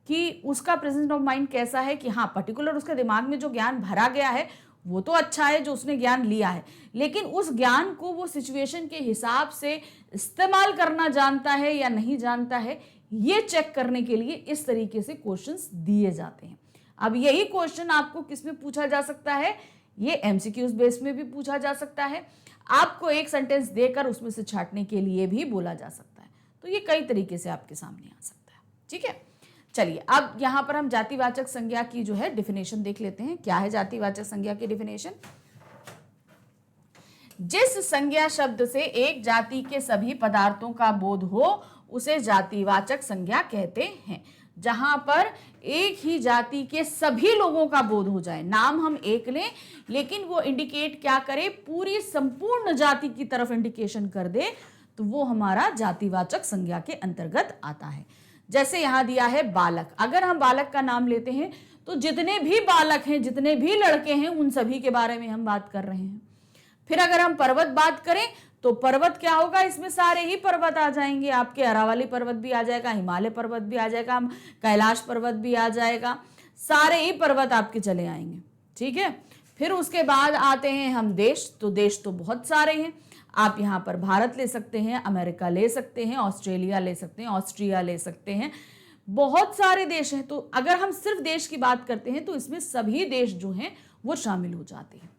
कि उसका प्रेजेंस ऑफ माइंड कैसा है, कि हाँ पर्टिकुलर उसके दिमाग में जो ज्ञान भरा गया है वो तो अच्छा है जो उसने ज्ञान लिया है, लेकिन उस ज्ञान को वो सिचुएशन के हिसाब से इस्तेमाल करना जानता है या नहीं जानता है, ये चेक करने के लिए इस तरीके से क्वेश्चंस दिए जाते हैं। अब यही क्वेश्चन आपको किस में पूछा जा सकता है, ये एमसीक्यूज बेस में भी पूछा जा सकता है, आपको एक सेंटेंस देकर उसमें से छांटने के लिए भी बोला जा सकता है। तो ये कई तरीके से आपके सामने आ सकता है। ठीक है, चलिए अब यहां पर हम जातिवाचक संज्ञा की जो है डेफिनेशन देख लेते हैं। क्या है जातिवाचक संज्ञा की डेफिनेशन? जिस संज्ञा शब्द से एक जाति के सभी पदार्थों का बोध हो उसे जातिवाचक संज्ञा कहते हैं। जहां पर एक ही जाति के सभी लोगों का बोध हो जाए, नाम हम एक लें लेकिन वो इंडिकेट क्या करे, पूरी संपूर्ण जाति की तरफ इंडिकेशन कर दे, तो वो हमारा जातिवाचक संज्ञा के अंतर्गत आता है। जैसे यहां दिया है बालक, अगर हम बालक का नाम लेते हैं तो जितने भी बालक हैं, जितने भी लड़के हैं, उन सभी के बारे में हम बात कर रहे हैं। फिर अगर हम पर्वत बात करें तो पर्वत क्या होगा, इसमें सारे ही पर्वत आ जाएंगे, आपके अरावली पर्वत भी आ जाएगा, हिमालय पर्वत भी आ जाएगा, कैलाश पर्वत भी आ जाएगा, सारे ही पर्वत आपके चले आएंगे। ठीक है, फिर उसके बाद आते हैं हम देश, तो देश तो बहुत सारे हैं, आप यहाँ पर भारत ले सकते हैं, अमेरिका ले सकते हैं, ऑस्ट्रेलिया ले सकते हैं, ऑस्ट्रिया ले सकते हैं, बहुत सारे देश हैं। तो अगर हम सिर्फ देश की बात करते हैं तो इसमें सभी देश जो हैं वो शामिल हो जाते हैं।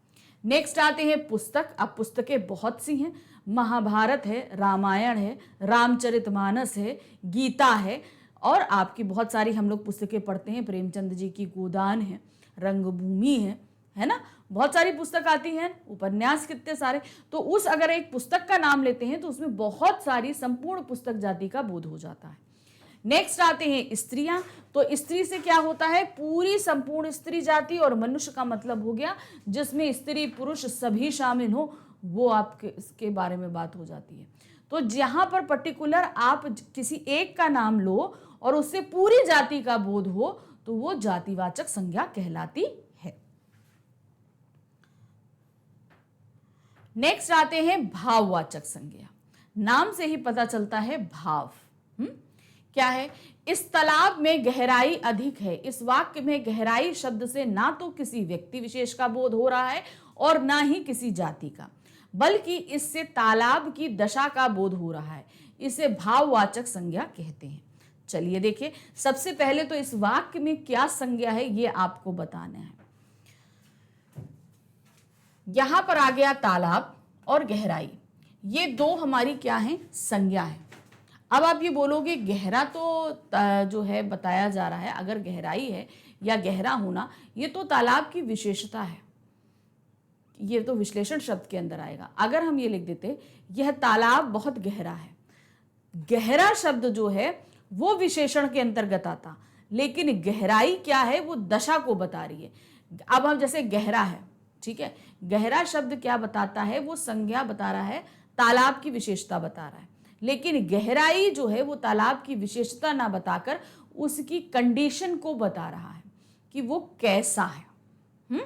नेक्स्ट आते हैं पुस्तक। अब पुस्तकें बहुत सी हैं, महाभारत है, रामायण है, रामचरितमानस है, गीता है, और आपकी बहुत सारी हम लोग पुस्तकें पढ़ते हैं, प्रेमचंद जी की गोदान है, रंगभूमि है ना, बहुत सारी पुस्तक आती हैं, उपन्यास कितने सारे। तो उस अगर एक पुस्तक का नाम लेते हैं तो उसमें बहुत सारी संपूर्ण पुस्तक जाति का बोध हो जाता है। नेक्स्ट आते हैं स्त्रियां। तो स्त्री से क्या होता है, पूरी संपूर्ण स्त्री जाति, और मनुष्य का मतलब हो गया जिसमें स्त्री पुरुष सभी शामिल हो, वो आपके इसके बारे में बात हो जाती है। तो जहां पर पर्टिकुलर आप किसी एक का नाम लो और उससे पूरी जाति का बोध हो तो वो जातिवाचक संज्ञा कहलाती है। नेक्स्ट आते हैं भाववाचक संज्ञा। नाम से ही पता चलता है भाव। क्या है, इस तालाब में गहराई अधिक है। इस वाक्य में गहराई शब्द से ना तो किसी व्यक्ति विशेष का बोध हो रहा है और ना ही किसी जाति का, बल्कि इससे तालाब की दशा का बोध हो रहा है। इसे भाववाचक संज्ञा कहते हैं। चलिए देखिए, सबसे पहले तो इस वाक्य में क्या संज्ञा है ये आपको बताना है। यहां पर आ गया तालाब और गहराई, ये दो हमारी क्या है, संज्ञा है। अब आप ये बोलोगे गहरा तो जो है बताया जा रहा है, अगर गहराई है या गहरा होना, ये तो तालाब की विशेषता है, ये तो विश्लेषण शब्द के अंदर आएगा। अगर हम ये लिख देते यह तालाब बहुत गहरा है, गहरा शब्द जो है वो विशेषण के अंतर्गत आता, लेकिन गहराई क्या है, वो दशा को बता रही है। अब हम जैसे गहरा है, ठीक है, गहरा शब्द क्या बताता है, वो संज्ञा बता रहा है, तालाब की विशेषता बता रहा है, लेकिन गहराई जो है वो तालाब की विशेषता ना बताकर उसकी कंडीशन को बता रहा है कि वो कैसा है।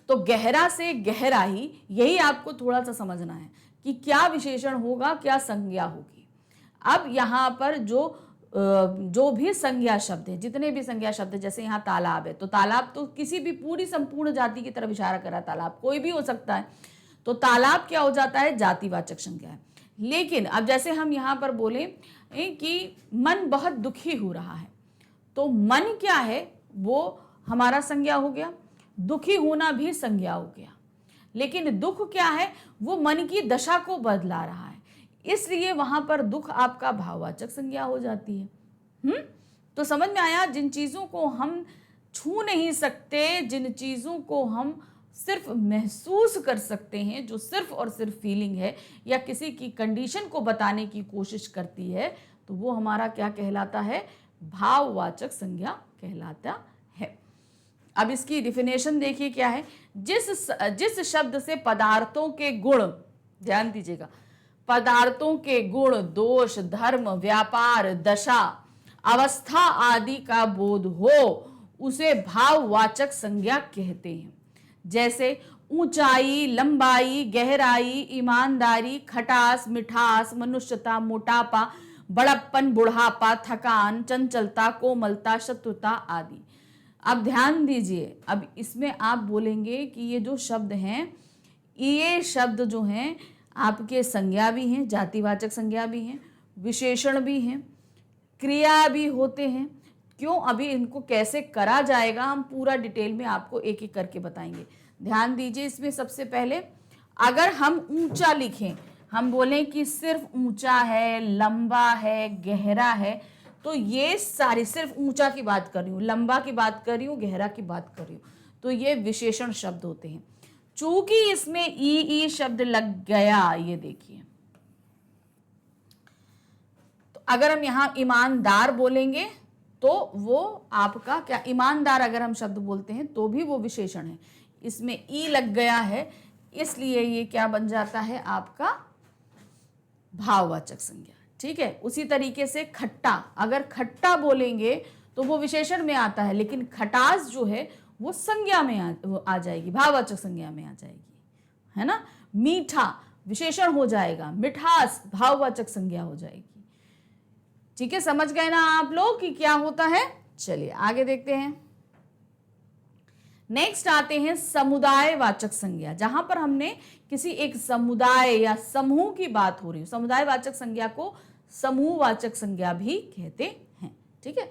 तो गहरा से गहराई, यही आपको थोड़ा सा समझना है कि क्या विशेषण होगा, क्या संज्ञा होगी। अब यहाँ पर जो भी संज्ञा शब्द है, जितने भी संज्ञा शब्द है, जैसे यहाँ तालाब है, तो तालाब तो किसी भी पूरी संपूर्ण जाति की तरफ इशारा कर रहा है, तालाब कोई भी हो सकता है, तो तालाब क्या हो जाता है, जातिवाचक संज्ञा है। लेकिन अब जैसे हम यहाँ पर बोले कि मन बहुत दुखी हो रहा है, तो मन क्या है, वो हमारा संज्ञा हो गया, दुखी होना भी संज्ञा हो गया। लेकिन दुख क्या है, वो मन की दशा को बदला रहा है, इसलिए वहां पर दुख आपका भाववाचक संज्ञा हो जाती है। तो समझ में आया, जिन चीजों को हम छू नहीं सकते, जिन चीजों को हम सिर्फ महसूस कर सकते हैं, जो सिर्फ और सिर्फ फीलिंग है या किसी की कंडीशन को बताने की कोशिश करती है, तो वो हमारा क्या कहलाता है, भाववाचक संज्ञा कहलाता है। अब इसकी डिफिनेशन देखिए क्या है, जिस शब्द से पदार्थों के गुण, ध्यान दीजिएगा, पदार्थों के गुण, दोष, धर्म, व्यापार, दशा, अवस्था आदि का बोध हो, उसे भाववाचक संज्ञा कहते हैं। जैसे ऊंचाई, लंबाई, गहराई, ईमानदारी, खटास, मिठास, मनुष्यता, मोटापा, बड़प्पन, बुढ़ापा, थकान, चंचलता, कोमलता, शत्रुता आदि। अब ध्यान दीजिए, अब इसमें आप बोलेंगे कि ये जो शब्द हैं, ये शब्द जो हैं आपके संज्ञा भी हैं, जातिवाचक संज्ञा भी हैं, विशेषण भी हैं, क्रिया भी होते हैं। क्यों, अभी इनको कैसे करा जाएगा हम पूरा डिटेल में आपको एक एक करके बताएंगे। ध्यान दीजिए, इसमें सबसे पहले अगर हम ऊंचा लिखें, हम बोलें कि सिर्फ ऊंचा है, लंबा है, गहरा है, तो ये सारी, सिर्फ ऊंचा की बात कर रही हूँ, लंबा की बात कर रही हूँ, गहरा की बात कर रही हूँ, तो ये विशेषण शब्द होते हैं। चूंकि इसमें ई शब्द लग गया, ये देखिए, तो अगर हम यहां ईमानदार बोलेंगे तो वो आपका क्या, ईमानदार अगर हम शब्द बोलते हैं तो भी वो विशेषण है, इसमें ई लग गया है, इसलिए ये क्या बन जाता है, आपका भाववाचक संज्ञा। ठीक है, उसी तरीके से खट्टा, अगर खट्टा बोलेंगे तो वो विशेषण में आता है, लेकिन खटास जो है वो संज्ञा में आ जाएगी, भाववाचक संज्ञा में आ जाएगी, है ना। मीठा विशेषण हो जाएगा, मिठास भाववाचक संज्ञा हो जाएगी। ठीक है, समझ गए ना आप लोग कि क्या होता है। चलिए आगे देखते हैं। नेक्स्ट आते हैं समुदायवाचक संज्ञा, जहां पर हमने किसी एक समुदाय या समूह की बात हो रही हो। समुदायवाचक संज्ञा को समूहवाचक संज्ञा भी कहते हैं। ठीक है,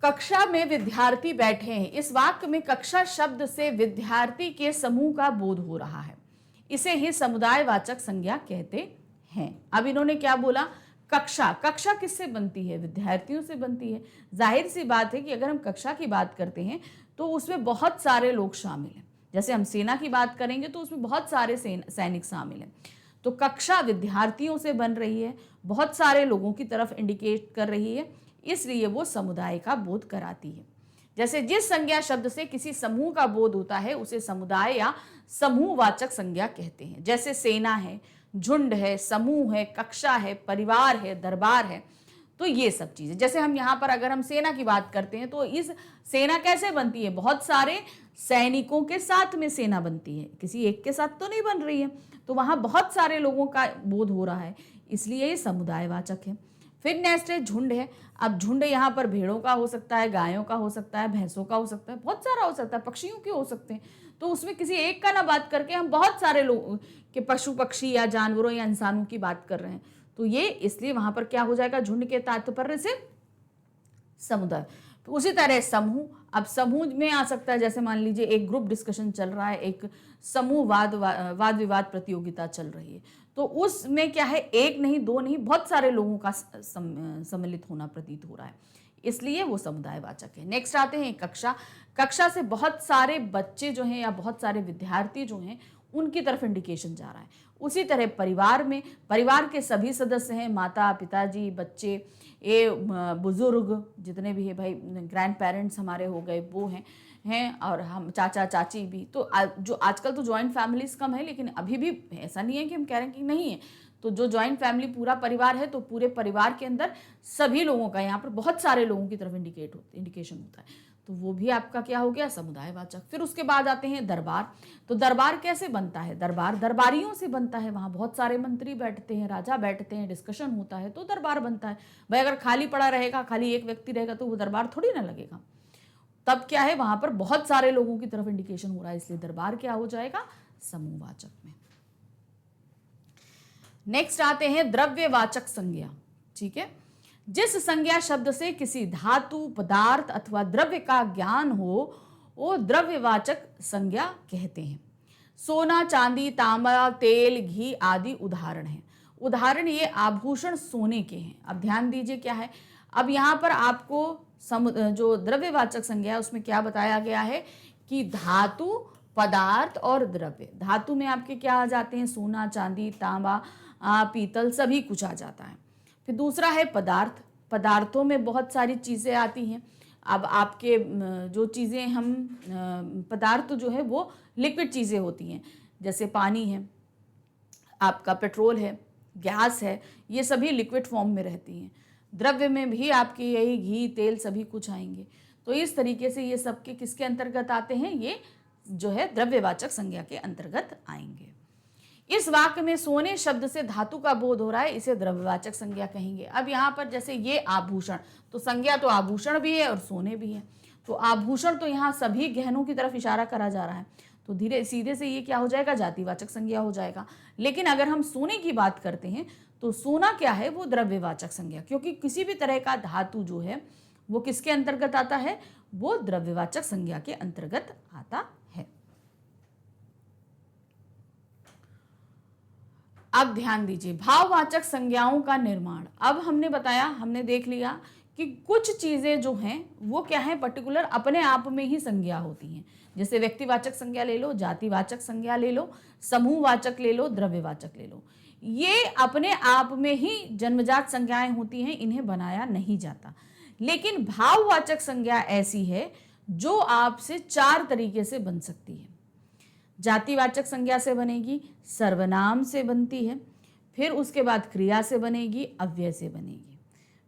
कक्षा में विद्यार्थी बैठे हैं, इस वाक्य में कक्षा शब्द से विद्यार्थी के समूह का बोध हो रहा है, इसे ही समुदायवाचक संज्ञा कहते हैं। अब इन्होंने क्या बोला, कक्षा, कक्षा किससे बनती है, विद्यार्थियों से बनती है। जाहिर सी बात है कि अगर हम कक्षा की बात करते हैं तो उसमें बहुत सारे लोग शामिल हैं। जैसे हम सेना की बात करेंगे तो उसमें बहुत सारे सैनिक शामिल हैं। तो कक्षा विद्यार्थियों से बन रही है, बहुत सारे लोगों की तरफ इंडिकेट कर रही है, इसलिए वो समुदाय का बोध कराती है। जैसे जिस संज्ञा शब्द से किसी समूह का बोध होता है उसे समुदाय या समूहवाचक संज्ञा कहते हैं। जैसे सेना है, झुंड है, समूह है, कक्षा है, परिवार है, दरबार है, तो ये सब चीजें। जैसे हम यहाँ पर अगर हम सेना की बात करते हैं तो इस सेना कैसे बनती है, बहुत सारे सैनिकों के साथ में सेना बनती है, किसी एक के साथ तो नहीं बन रही है, तो वहां बहुत सारे लोगों का बोध हो रहा है, इसलिए ये समुदायवाचक है। फिर नेक्स्ट है झुंड है। अब झुंड यहाँ पर भेड़ों का हो सकता है, गायों का हो सकता है, भैंसों का हो सकता है, बहुत सारा हो सकता है, पक्षियों के हो सकते हैं, तो उसमें किसी एक का ना बात करके हम बहुत सारे लोग के पशु पक्षी या जानवरों या इंसानों की बात कर रहे हैं, तो ये इसलिए वहां पर क्या हो जाएगा, झुंड के तात्पर्य से समुदाय। तो उसी तरह समूह, अब समूह में आ सकता है, जैसे मान लीजिए एक ग्रुप डिस्कशन चल रहा है, एक समूह वाद विवाद प्रतियोगिता चल रही है, तो उसमें क्या है, एक नहीं, दो नहीं, बहुत सारे लोगों का सम्मिलित होना प्रतीत हो रहा है, इसलिए वो समुदायवाचक है। नेक्स्ट आते हैं कक्षा। कक्षा से बहुत सारे बच्चे जो हैं या बहुत सारे विद्यार्थी जो हैं उनकी तरफ इंडिकेशन जा रहा है। उसी तरह परिवार में, परिवार के सभी सदस्य हैं, माता पिताजी, बच्चे, ये बुजुर्ग जितने भी है, भाई ग्रैंड पेरेंट्स हमारे हो गए वो हैं और हम चाचा चाची भी। तो जो आजकल तो जॉइंट फैमिलीज कम है, लेकिन अभी भी ऐसा नहीं है कि हम कह रहे हैं कि नहीं है, तो जो जॉइंट फैमिली पूरा परिवार है तो पूरे परिवार के अंदर सभी लोगों का, यहाँ पर बहुत सारे लोगों की तरफ इंडिकेशन होता है, तो वो भी आपका क्या हो गया, समुदायवाचक। फिर उसके बाद आते हैं दरबार। तो दरबार कैसे बनता है, दरबार दरबारियों से बनता है, वहाँ बहुत सारे मंत्री बैठते हैं, राजा बैठते हैं, डिस्कशन होता है, तो दरबार बनता है। भाई अगर खाली पड़ा रहेगा, खाली एक व्यक्ति रहेगा तो वो दरबार थोड़ी ना लगेगा। तब क्या है, वहां पर बहुत सारे लोगों की तरफ इंडिकेशन हो रहा है, इसलिए दरबार क्या हो जाएगा, समूहवाचक में। नेक्स्ट आते हैं द्रव्यवाचक संज्ञा। ठीक है, जिस संज्ञा शब्द से किसी धातु, पदार्थ अथवा द्रव्य का ज्ञान हो वो द्रव्यवाचक संज्ञा कहते हैं। सोना, चांदी, तांबा, तेल, घी आदि उदाहरण हैं। उदाहरण ये आभूषण सोने के हैं। अब ध्यान दीजिए क्या है, अब यहाँ पर आपको जो द्रव्यवाचक संज्ञा है उसमें क्या बताया गया है कि धातु, पदार्थ और द्रव्य। धातु में आपके क्या आ जाते हैं, सोना, चांदी, तांबा, पीतल, सभी कुछ आ जाता है। फिर दूसरा है पदार्थ। पदार्थों में बहुत सारी चीज़ें आती हैं। अब आपके जो चीज़ें हम पदार्थ जो है वो लिक्विड चीज़ें होती हैं, जैसे पानी है, आपका पेट्रोल है, गैस है, ये सभी लिक्विड फॉर्म में रहती हैं। द्रव्य में भी आपके यही घी, तेल सभी कुछ आएंगे। तो इस तरीके से ये सबके किसके अंतर्गत आते हैं, ये जो है द्रव्यवाचक संज्ञा के अंतर्गत आएंगे। इस वाक्य में सोने शब्द से धातु का बोध हो रहा है, इसे द्रव्यवाचक संज्ञा कहेंगे। अब यहाँ पर जैसे ये आभूषण, तो संज्ञा तो आभूषण भी है और सोने भी है, तो आभूषण तो यहाँ सभी गहनों की तरफ इशारा करा जा रहा है, तो धीरे सीधे से ये क्या हो जाएगा, जातिवाचक संज्ञा हो जाएगा। लेकिन अगर हम सोने की बात करते हैं तो सोना क्या है, वो द्रव्यवाचक संज्ञा, क्योंकि किसी भी तरह का धातु जो है वो किसके अंतर्गत आता है, वो द्रव्यवाचक संज्ञा के अंतर्गत आता है। अब ध्यान दीजिए भाववाचक संज्ञाओं का निर्माण। अब हमने बताया, हमने देख लिया कि कुछ चीजें जो हैं वो क्या है, पर्टिकुलर अपने आप में ही संज्ञा होती हैं। जैसे व्यक्तिवाचक संज्ञा ले लो, जातिवाचक संज्ञा ले लो, समूहवाचक ले लो, द्रव्यवाचक ले लो, ये अपने आप में ही जन्मजात संज्ञाएं होती हैं, इन्हें बनाया नहीं जाता। लेकिन भाववाचक संज्ञा ऐसी है जो आपसे 4 तरीके से बन सकती है। जातिवाचक संज्ञा से बनेगी, सर्वनाम से बनती है, फिर उसके बाद क्रिया से बनेगी, अव्यय से बनेगी,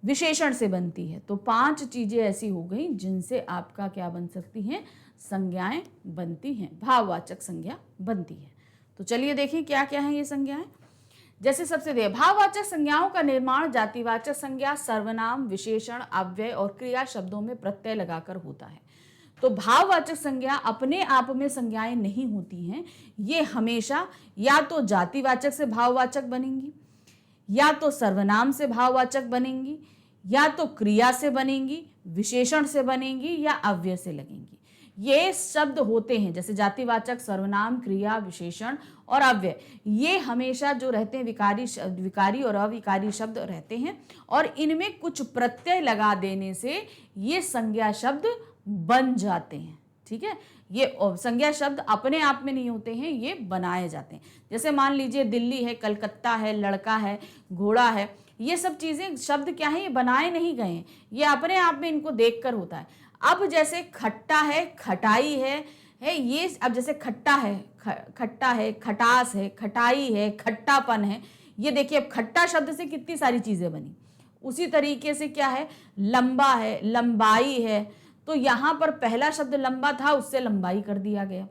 विशेषण से बनती है। तो 5 चीजें ऐसी हो गई जिनसे आपका क्या बन सकती हैं, संज्ञाएं बनती हैं, भाववाचक संज्ञा बनती है। तो चलिए देखें क्या क्या है ये संज्ञाएं। जैसे सबसे दे भाववाचक संज्ञाओं का निर्माण जातिवाचक संज्ञा, सर्वनाम, विशेषण, अव्यय और क्रिया शब्दों में प्रत्यय लगाकर होता है। तो भाववाचक संज्ञा अपने आप में संज्ञाएं नहीं होती हैं, ये हमेशा या तो जातिवाचक से भाववाचक बनेंगी, या तो सर्वनाम से भाववाचक बनेंगी, या तो क्रिया से बनेंगी, विशेषण से बनेंगी, या अव्यय से लगेंगी। ये शब्द होते हैं जैसे जातिवाचक, सर्वनाम, क्रिया, विशेषण और अव्यय, ये हमेशा जो रहते हैं विकारी और अविकारी शब्द रहते हैं, और इनमें कुछ प्रत्यय लगा देने से ये संज्ञा शब्द बन जाते हैं। ठीक है, ये संज्ञा शब्द अपने आप में नहीं होते हैं, ये बनाए जाते हैं। जैसे मान लीजिए दिल्ली है, कलकत्ता है, लड़का है, घोड़ा है, ये सब चीजें शब्द क्या है, ये बनाए नहीं गए हैं, ये अपने आप में इनको देखकर होता है। अब जैसे खट्टा है, खटाई है ये, अब जैसे खट्टा है, खटास है, खटाई है, खट्टापन है, ये देखिए अब खट्टा शब्द से कितनी सारी चीजें बनी। उसी तरीके से क्या है, लंबा है, लंबाई है, तो यहाँ पर पहला शब्द लंबा था, उससे लंबाई कर दिया गया।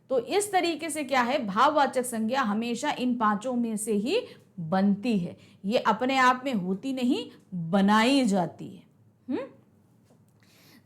तो इस तरीके से क्या है, भाववाचक संज्ञा हमेशा इन 5 में से ही बनती है, ये अपने आप में होती नहीं, बनाई जाती है।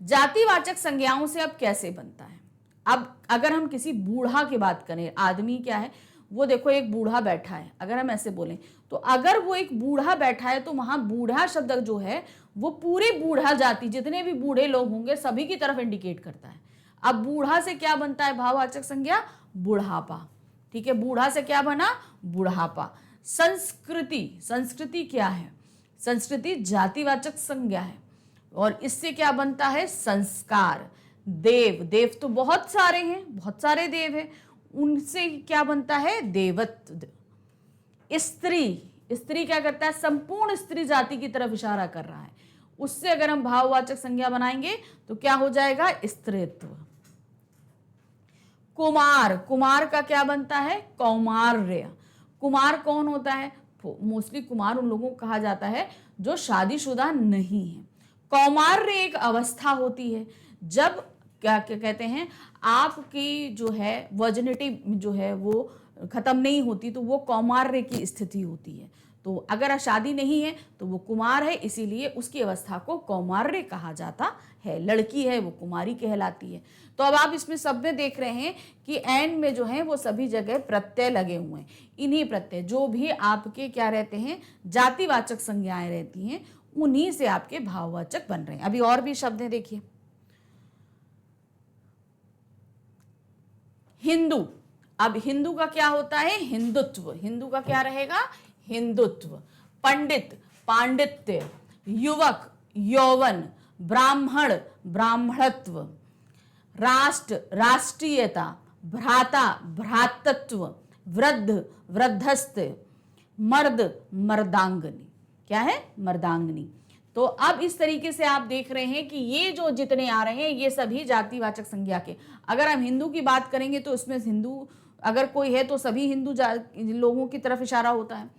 जातिवाचक संज्ञाओं से अब कैसे बनता है। अब अगर हम किसी बूढ़ा की बात करें, आदमी क्या है, वो देखो एक बूढ़ा बैठा है, अगर हम ऐसे बोलें तो अगर वो एक बूढ़ा बैठा है तो वहां बूढ़ा शब्द जो है वो पूरी बूढ़ा जाति, जितने भी बूढ़े लोग होंगे सभी की तरफ इंडिकेट करता है। अब बूढ़ा से क्या बनता है भाववाचक संज्ञा, बुढ़ापा। ठीक है, बूढ़ा से क्या बना, बुढ़ापा। संस्कृति क्या है, संस्कृति जातिवाचक संज्ञा है, और इससे क्या बनता है, संस्कार। देव तो बहुत सारे हैं, बहुत सारे देव हैं, उनसे क्या बनता है, देवत्व। स्त्री क्या करता है, संपूर्ण स्त्री जाति की तरफ इशारा कर रहा है, उससे अगर हम भाववाचक संज्ञा बनाएंगे तो क्या हो जाएगा, स्त्रीत्व। कुमार का क्या बनता है, कौमार्य। कुमार कौन होता है, मोस्टली कुमार उन लोगों को कहा जाता है जो शादीशुदा नहीं है। कौमार्य एक अवस्था होती है जब क्या क्या कहते हैं, आपकी जो है वर्जिनिटी जो है वो खत्म नहीं होती, तो वो कौमार्य की स्थिति होती है। तो अगर शादी नहीं है तो वो कुमार है, इसीलिए उसकी अवस्था को कौमार्य कहा जाता है। लड़की है वो कुमारी कहलाती है। तो अब आप इसमें सब में देख रहे हैं कि एंड में जो है वो सभी जगह प्रत्यय लगे हुए हैं। इन्हीं प्रत्यय जो भी आपके क्या रहते हैं, जातिवाचक संज्ञाएं रहती हैं, उन्हीं से आपके भाववाचक बन रहे हैं। अभी और भी शब्द देखिए, हिंदू। अब हिंदू का क्या होता है, हिंदुत्व। हिंदू का क्या रहेगा, हिंदुत्व। पंडित, पांडित्य। युवक, यौवन। ब्राह्मण, ब्राह्मणत्व। राष्ट्र, राष्ट्रीयता। भ्राता, भ्रातृत्व। वृद्ध, वृद्धस्थ। मर्द, मर्दांगनी। क्या है, मर्दांगनी। तो अब इस तरीके से आप देख रहे हैं कि ये जो जितने आ रहे हैं ये सभी जातिवाचक संज्ञा के। अगर हम हिंदू की बात करेंगे तो इसमें हिंदू अगर कोई है तो सभी हिंदू लोगों की तरफ इशारा होता है।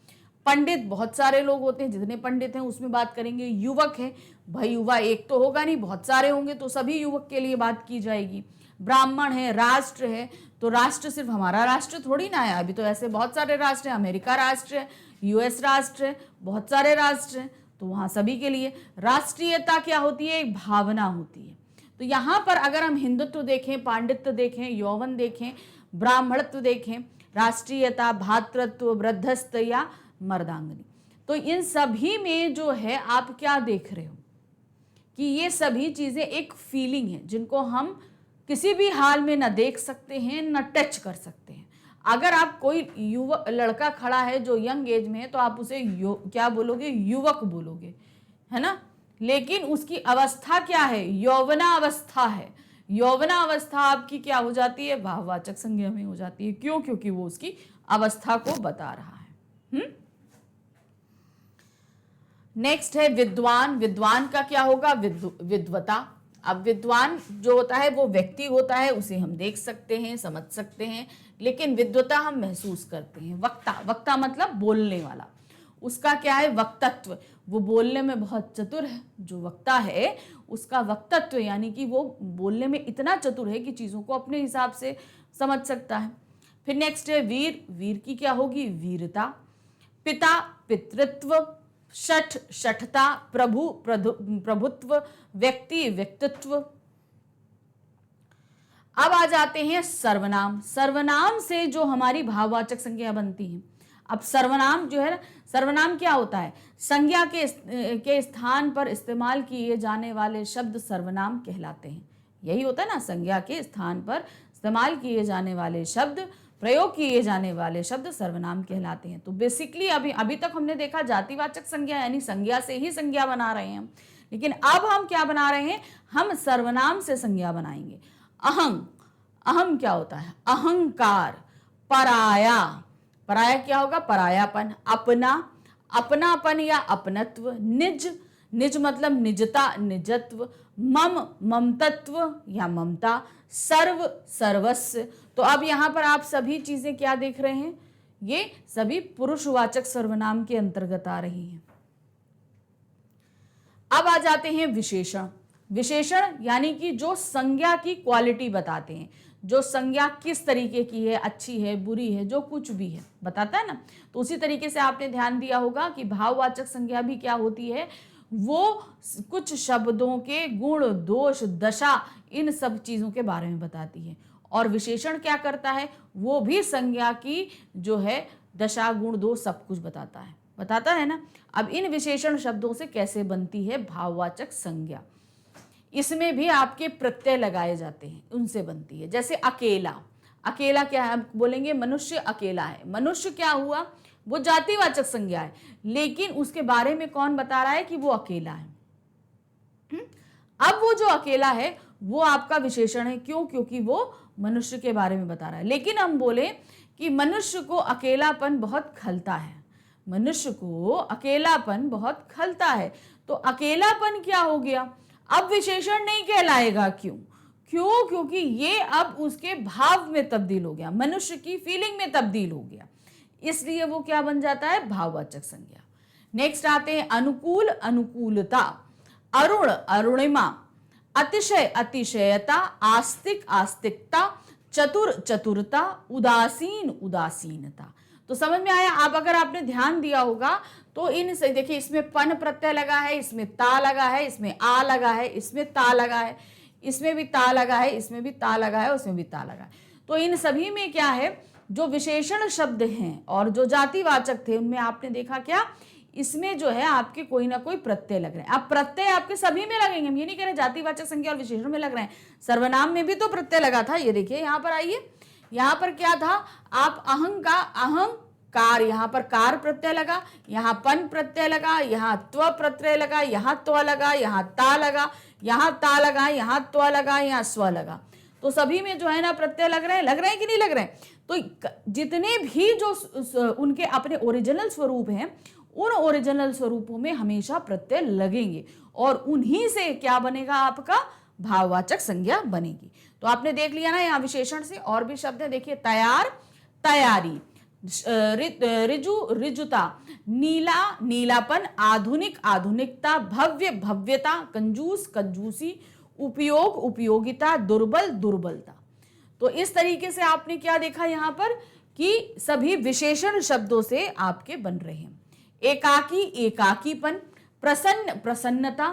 पंडित बहुत सारे लोग होते हैं, जितने पंडित हैं उसमें बात करेंगे। युवक है, भाई युवा एक तो होगा नहीं, बहुत सारे होंगे, तो सभी युवक के लिए बात की जाएगी। ब्राह्मण है, राष्ट्र है, तो राष्ट्र सिर्फ हमारा राष्ट्र थोड़ी ना है, अभी तो ऐसे बहुत सारे राष्ट्र हैं। अमेरिका राष्ट्र है, यूएस राष्ट्र है, बहुत सारे राष्ट्र हैं, तो वहाँ सभी के लिए। राष्ट्रीयता क्या होती है, एक भावना होती है। तो यहाँ पर अगर हम हिंदुत्व देखें, पांडित्य देखें, यौवन देखें, ब्राह्मणत्व देखें, राष्ट्रीयता, भातृत्व, वृद्धस्थ या मर्दांगनी, तो इन सभी में जो है आप क्या देख रहे हो कि ये सभी चीजें एक फीलिंग है जिनको हम किसी भी हाल में न देख सकते हैं न टच कर सकते हैं। अगर आप कोई युवक लड़का खड़ा है जो यंग एज में है तो आप उसे क्या बोलोगे, युवक बोलोगे, है ना। लेकिन उसकी अवस्था क्या है, यौवना अवस्था है। यौवना अवस्था आपकी क्या हो जाती है, भाववाचक संज्ञा में हो जाती है। क्यों, क्योंकि वो उसकी अवस्था को बता रहा है। नेक्स्ट है विद्वान। विद्वान का क्या होगा, विद्वता। अब विद्वान जो होता है वो व्यक्ति होता है, उसे हम देख सकते हैं, समझ सकते हैं, लेकिन विद्वता हम महसूस करते हैं। वक्ता, वक्ता मतलब बोलने वाला, उसका क्या है, वक्तत्व। वो बोलने में बहुत चतुर है। जो वक्ता है उसका वक्तत्व यानी कि वो बोलने में इतना चतुर है कि चीज़ों को अपने हिसाब से समझ सकता है। फिर नेक्स्ट है वीर। वीर की क्या होगी, वीरता। पिता, पितृत्व। शठ, शठता। प्रभु, प्रभुत्व। व्यक्ति, व्यक्तित्व। अब आ जाते हैं सर्वनाम। सर्वनाम से जो हमारी भाववाचक संज्ञा बनती है। अब सर्वनाम जो है ना, सर्वनाम क्या होता है, संज्ञा के स्थान पर इस्तेमाल किए जाने वाले शब्द सर्वनाम कहलाते हैं। यही होता है ना, संज्ञा के स्थान पर इस्तेमाल किए जाने वाले शब्द, प्रयोग किए जाने वाले शब्द सर्वनाम कहलाते हैं। तो बेसिकली अभी तक हमने देखा जातिवाचक संज्ञा यानी संज्ञा से ही संज्ञा बना रहे हैं हम, लेकिन अब हम क्या बना रहे हैं, हम सर्वनाम से संज्ञा बनाएंगे। अहं, अहम क्या होता है, अहंकार। पराया, पराया क्या होगा, परायापन। अपना, अपनापन या अपनत्व। निज, निज मतलब निजता, निजत्व। मम, ममतत्व या ममता। सर्व, सर्वस्व। तो अब यहां पर आप सभी चीजें क्या देख रहे हैं, ये सभी पुरुषवाचक सर्वनाम के अंतर्गत आ रही हैं। अब आ जाते हैं विशेषण। विशेषण यानी कि जो संज्ञा की क्वालिटी बताते हैं, जो संज्ञा किस तरीके की है, अच्छी है, बुरी है, जो कुछ भी है बताता है ना। तो उसी तरीके से आपने ध्यान दिया होगा कि भाववाचक संज्ञा भी क्या होती है, वो कुछ शब्दों के गुण, दोष, दशा, इन सब चीजों के बारे में बताती है। और विशेषण क्या करता है, वो भी संज्ञा की जो है दशा, गुण, दोष सब कुछ बताता है ना। अब इन विशेषण शब्दों से कैसे बनती है भाववाचक संज्ञा, इसमें भी आपके प्रत्यय लगाए जाते हैं, उनसे बनती है। जैसे अकेला, अकेला क्या है, हम बोलेंगे मनुष्य अकेला है। मनुष्य क्या हुआ, वो जातिवाचक संज्ञा है, लेकिन उसके बारे में कौन बता रहा है कि वो अकेला है। अब वो जो अकेला है वो आपका विशेषण है। क्यों, क्योंकि वो मनुष्य के बारे में बता रहा है। लेकिन हम बोले कि मनुष्य को अकेलापन बहुत खलता है, मनुष्य को अकेलापन बहुत खलता है, तो अकेलापन क्या हो गया, अब विशेषण नहीं कहलाएगा। क्यों, क्योंकि ये अब उसके भाव में तब्दील हो गया, मनुष्य की फीलिंग में तब्दील हो गया। इसलिए वो क्या बन जाता है, भाववाचक संज्ञा। नेक्स्ट आते हैं अनुकूल अनुकूलता, अरुण अरुणिमा, अतिशय अतिशयता, आस्तिक आस्तिकता, चतुर चतुरता, उदासीन उदासीनता। तो समझ में आया। अब अगर आपने ध्यान दिया होगा तो इन से देखिए, इसमें पन प्रत्यय लगा है, इसमें ता लगा है, इसमें आ लगा है, इसमें ता लगा है, इसमें भी ता लगा है, इसमें भी ता लगा है, उसमें भी ता लगा है। तो इन सभी में क्या है, जो विशेषण शब्द हैं और जो जातिवाचक थे उनमें आपने देखा क्या, इसमें जो है आपके कोई ना कोई प्रत्यय लग रहे हैं। अब प्रत्यय आपके सभी में लगेंगे, हम ये नहीं कह रहे जातिवाचक संज्ञा और विशेषण में लग रहे हैं, सर्वनाम में भी तो प्रत्यय लगा था। ये देखिए यहाँ पर आइए, यहाँ पर क्या था, आप अहंकार, यहाँ पर कार प्रत्यय लगा, यहाँ पन प्रत्यय लगा, यहाँ त्व प्रत्यय लगा, यहाँ त्व लगा, यहाँ ता लगा, यहाँ ता लगा, यहाँ त्व लगा, यहाँ स्व लगा। तो सभी में जो है ना प्रत्यय लग रहे हैं कि नहीं लग रहे हैं। तो जितने भी जो उनके अपने ओरिजिनल स्वरूप हैं, उन ओरिजिनल स्वरूपों में हमेशा प्रत्यय लगेंगे और उन्हीं से क्या बनेगा, आपका भाववाचक संज्ञा बनेगी। तो आपने देख लिया ना, यहाँ विशेषण से और भी शब्द है, देखिए तैयार तैयारी, रिजु रिजुता, नीला नीलापन, आधुनिक आधुनिकता, भव्य भव्यता, कंजूस कंजूसी, उपयोग उपयोगिता, दुर्बल दुर्बलता। तो इस तरीके से आपने क्या देखा यहाँ पर कि सभी विशेषण शब्दों से आपके बन रहे हैं। एकाकी एकाकीपन, प्रसन्न प्रसन्नता,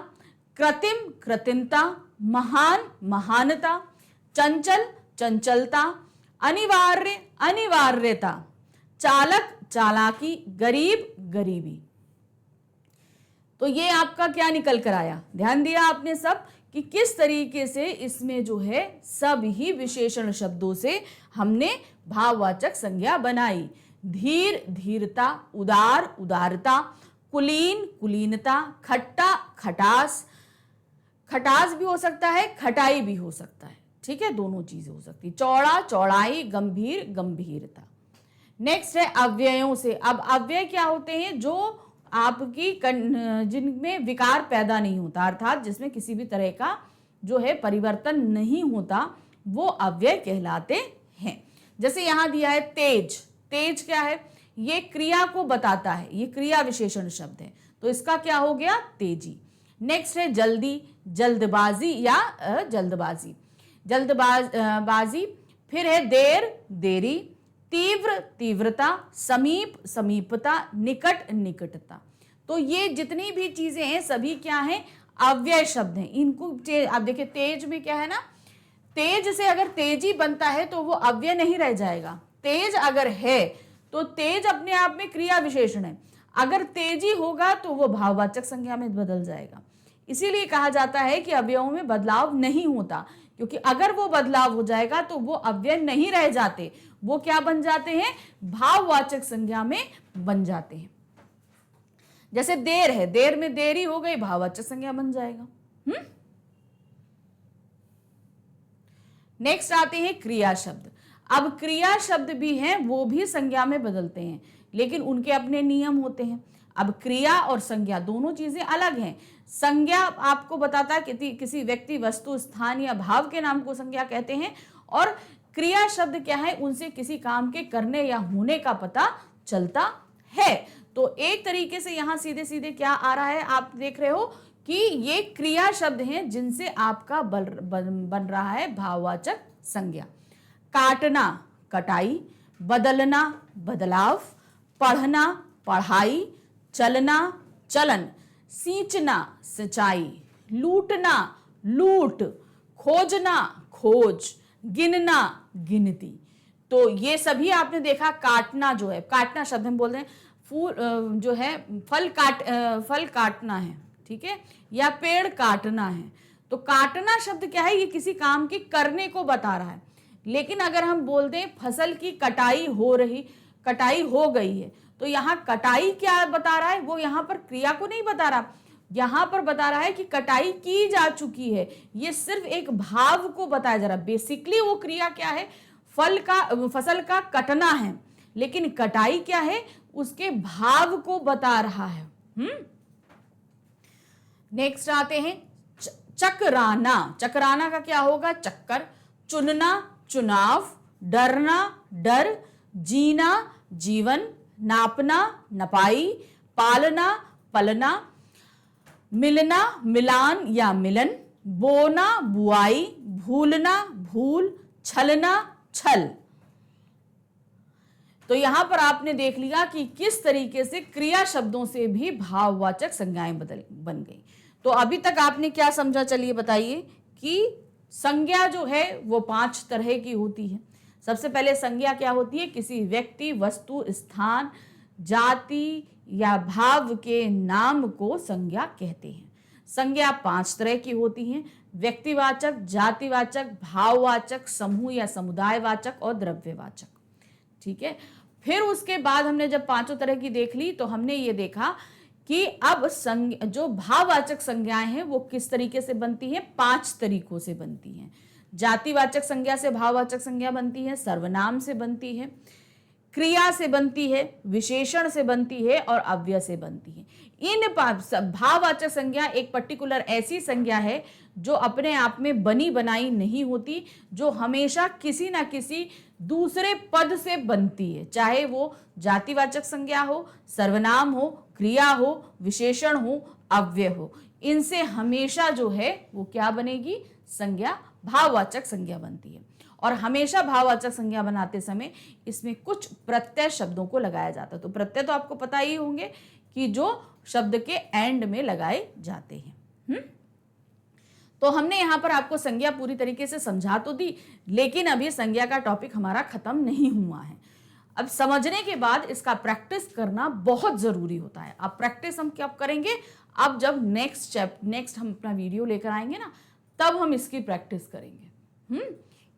कृत्रिम कृत्रिमता, महान महानता, चंचल चंचलता, अनिवार्य अनिवार्यता, चालक चालाकी, गरीब गरीबी। तो ये आपका क्या निकल कर आया, ध्यान दिया आपने सब कि किस तरीके से इसमें जो है सभी विशेषण शब्दों से हमने भाववाचक संज्ञा बनाई। धीर धीरता, उदार उदारता, कुलीन कुलीनता, खट्टा खटास, खटास भी हो सकता है, खटाई भी हो सकता है, ठीक है, दोनों चीजें हो सकती है। चौड़ा चौड़ाई, गंभीर गंभीरता। नेक्स्ट है अव्ययों से। अब अव्यय क्या होते हैं, जो आपकी जिनमें विकार पैदा नहीं होता, अर्थात जिसमें किसी भी तरह का जो है परिवर्तन नहीं होता, वो अव्यय कहलाते हैं। जैसे यहां दिया है तेज, तेज क्या है, ये क्रिया को बताता है, ये क्रिया विशेषण शब्द है, तो इसका क्या हो गया, तेजी। नेक्स्ट है जल्दी, जल्दबाजी या जल्दबाजी, जल्दबाजी। फिर है देर देरी, तीव्र तीव्रता, समीप समीपता, निकट निकटता। तो ये जितनी भी चीजें हैं सभी क्या हैं, अव्यय शब्द हैं। इनको आप देखिए, तेज में क्या है ना, तेज से अगर तेजी बनता है तो वो अव्यय नहीं रह जाएगा। तेज अगर है तो तेज अपने आप में क्रिया विशेषण है, अगर तेजी होगा तो वो भाववाचक संज्ञा में बदल जाएगा। इसीलिए कहा जाता है कि अवयवों में बदलाव नहीं होता, क्योंकि अगर वो बदलाव हो जाएगा तो वो अव्यय नहीं रह जाते, वो क्या बन जाते हैं, भाववाचक संज्ञा में बन जाते हैं। जैसे देर है, देर में देरी हो गई, भाववाचक संज्ञा बन जाएगा। नेक्स्ट आते हैं क्रिया शब्द। अब क्रिया शब्द भी हैं, वो भी संज्ञा में बदलते हैं, लेकिन उनके अपने नियम होते हैं। अब क्रिया और संज्ञा दोनों चीजें अलग हैं। संज्ञा आपको बताता है कि किसी व्यक्ति, वस्तु, स्थान या भाव के नाम को संज्ञा कहते हैं, और क्रिया शब्द क्या है, उनसे किसी काम के करने या होने का पता चलता है। तो एक तरीके से यहां सीधे सीधे क्या आ रहा है, आप देख रहे हो कि ये क्रिया शब्द हैं जिनसे आपका बन रहा है भाववाचक संज्ञा। काटना कटाई, बदलना बदलाव, पढ़ना पढ़ाई, चलना चलन, सींचना सिंचाई, लूटना लूट, खोजना खोज, गिनना गिनती। तो ये सभी आपने देखा। काटना जो है, काटना शब्द हम बोल रहे हैं, फूल जो है फल काटना है, ठीक है, या पेड़ काटना है। तो काटना शब्द क्या है, ये किसी काम के करने को बता रहा है। लेकिन अगर हम बोल दें फसल की कटाई हो गई है, तो यहाँ कटाई क्या बता रहा है, वो यहाँ पर क्रिया को नहीं बता रहा, यहाँ पर बता रहा है कि कटाई की जा चुकी है। ये सिर्फ एक भाव को बताया जा रहा है। बेसिकली वो क्रिया क्या है, फसल का कटना है, लेकिन कटाई क्या है, उसके भाव को बता रहा है। नेक्स्ट आते हैं चकराना। चकराना का क्या होगा, चक्कर, चुनना चुनाव, डरना डर, जीना जीवन, नापना, नपाई, पालना, पलना, मिलना, मिलान या मिलन, बोना, बुआई, भूलना, भूल, छलना, छल। तो यहां पर आपने देख लिया कि किस तरीके से क्रिया शब्दों से भी भाववाचक संज्ञाएं बन गई। तो अभी तक आपने क्या समझा, चलिए बताइए कि संज्ञा जो है वो 5 तरह की होती है। सबसे पहले संज्ञा क्या होती है? किसी व्यक्ति, वस्तु, स्थान, जाति या भाव के नाम को संज्ञा कहते हैं। संज्ञा 5 तरह की होती हैं: व्यक्तिवाचक, जातिवाचक, भाववाचक, समूह या समुदायवाचक और द्रव्यवाचक। ठीक है, फिर उसके बाद हमने जब 5 तरह की देख ली तो हमने ये देखा कि अब जो भाववाचक संज्ञाएं हैं वो किस तरीके से बनती हैं? 5 तरीकों से बनती हैं। जातिवाचक संज्ञा से भाववाचक संज्ञा बनती है, सर्वनाम से बनती है, क्रिया से बनती है, विशेषण से बनती है और अव्यय से बनती है। इन भाववाचक संज्ञा एक पर्टिकुलर ऐसी संज्ञा है जो अपने आप में बनी बनाई नहीं होती, जो हमेशा किसी ना किसी दूसरे पद से बनती है, चाहे वो जातिवाचक संज्ञा हो, सर्वनाम हो, क्रिया हो, विशेषण हो, अव्यय हो। इनसे हमेशा जो है वो क्या बनेगी? संज्ञा भाववाचक संज्ञा बनती है। और हमेशा भाववाचक संज्ञा बनाते समय इसमें कुछ प्रत्यय शब्दों को लगाया जाता है। तो प्रत्यय तो आपको पता ही होंगे कि जो शब्द के एंड में लगाए जाते हैं। तो हमने यहां पर आपको संज्ञा पूरी तरीके से समझा तो दी, लेकिन अभी संज्ञा का टॉपिक हमारा खत्म नहीं हुआ है। अब समझने के बाद इसका प्रैक्टिस करना बहुत जरूरी होता है। अब प्रैक्टिस हम क्या करेंगे? अब जब नेक्स्ट हम अपना वीडियो लेकर आएंगे ना, तब हम इसकी प्रैक्टिस करेंगे।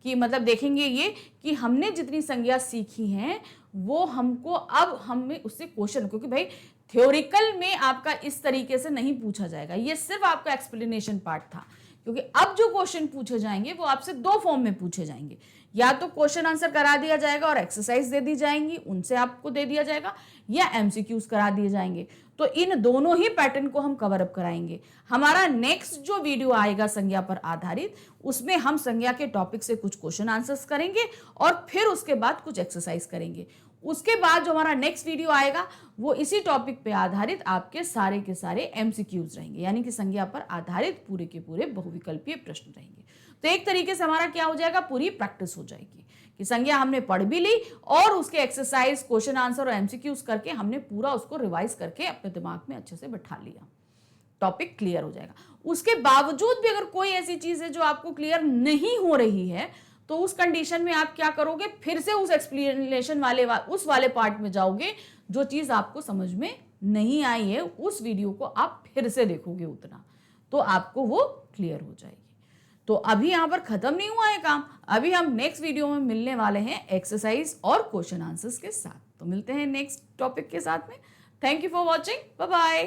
कि मतलब देखेंगे ये कि हमने जितनी संज्ञा सीखी हैं वो हमको अब हमें उससे क्वेश्चन, क्योंकि भाई थ्योरिकल में आपका इस तरीके से नहीं पूछा जाएगा, ये सिर्फ आपका एक्सप्लेनेशन पार्ट था। क्योंकि अब जो क्वेश्चन पूछे जाएंगे वो आपसे 2 फॉर्म में पूछे जाएंगे, या तो क्वेश्चन आंसर करा दिया जाएगा और एक्सरसाइज दे दी जाएंगी, उनसे आपको दे दिया जाएगा, या एमसीक्यूज करा दिए जाएंगे। तो इन दोनों ही पैटर्न को हम कवर अप कराएंगे। हमारा नेक्स्ट जो वीडियो आएगा संज्ञा पर आधारित, उसमें हम संज्ञा के टॉपिक से कुछ क्वेश्चन आंसर्स करेंगे और फिर उसके बाद कुछ एक्सरसाइज करेंगे। उसके बाद जो हमारा नेक्स्ट वीडियो आएगा वो इसी टॉपिक पे आधारित आपके सारे के सारे एमसीक्यूज रहेंगे, यानी कि संज्ञा पर आधारित पूरे के पूरे बहुविकल्पीय प्रश्न रहेंगे। तो एक तरीके से हमारा क्या हो जाएगा? पूरी प्रैक्टिस हो जाएगी कि संज्ञा हमने पढ़ भी ली और उसके एक्सरसाइज, क्वेश्चन आंसर और एमसीक्यूज करके हमने पूरा उसको रिवाइज करके अपने दिमाग में अच्छे से बैठा लिया। टॉपिक क्लियर हो जाएगा। उसके बावजूद भी अगर कोई ऐसी चीज है जो आपको क्लियर नहीं हो रही है, तो उस कंडीशन में आप क्या करोगे? फिर से उस एक्सप्लेनेशन उस वाले पार्ट में जाओगे, जो चीज आपको समझ में नहीं आई है उस वीडियो को आप फिर से देखोगे उतना, तो आपको वो क्लियर हो जाएगी। तो अभी यहां पर खत्म नहीं हुआ है काम, अभी हम नेक्स्ट वीडियो में मिलने वाले हैं एक्सरसाइज और क्वेश्चन आंसर्स के साथ। तो मिलते हैं नेक्स्ट टॉपिक के साथ में। Thank you for watching, bye bye.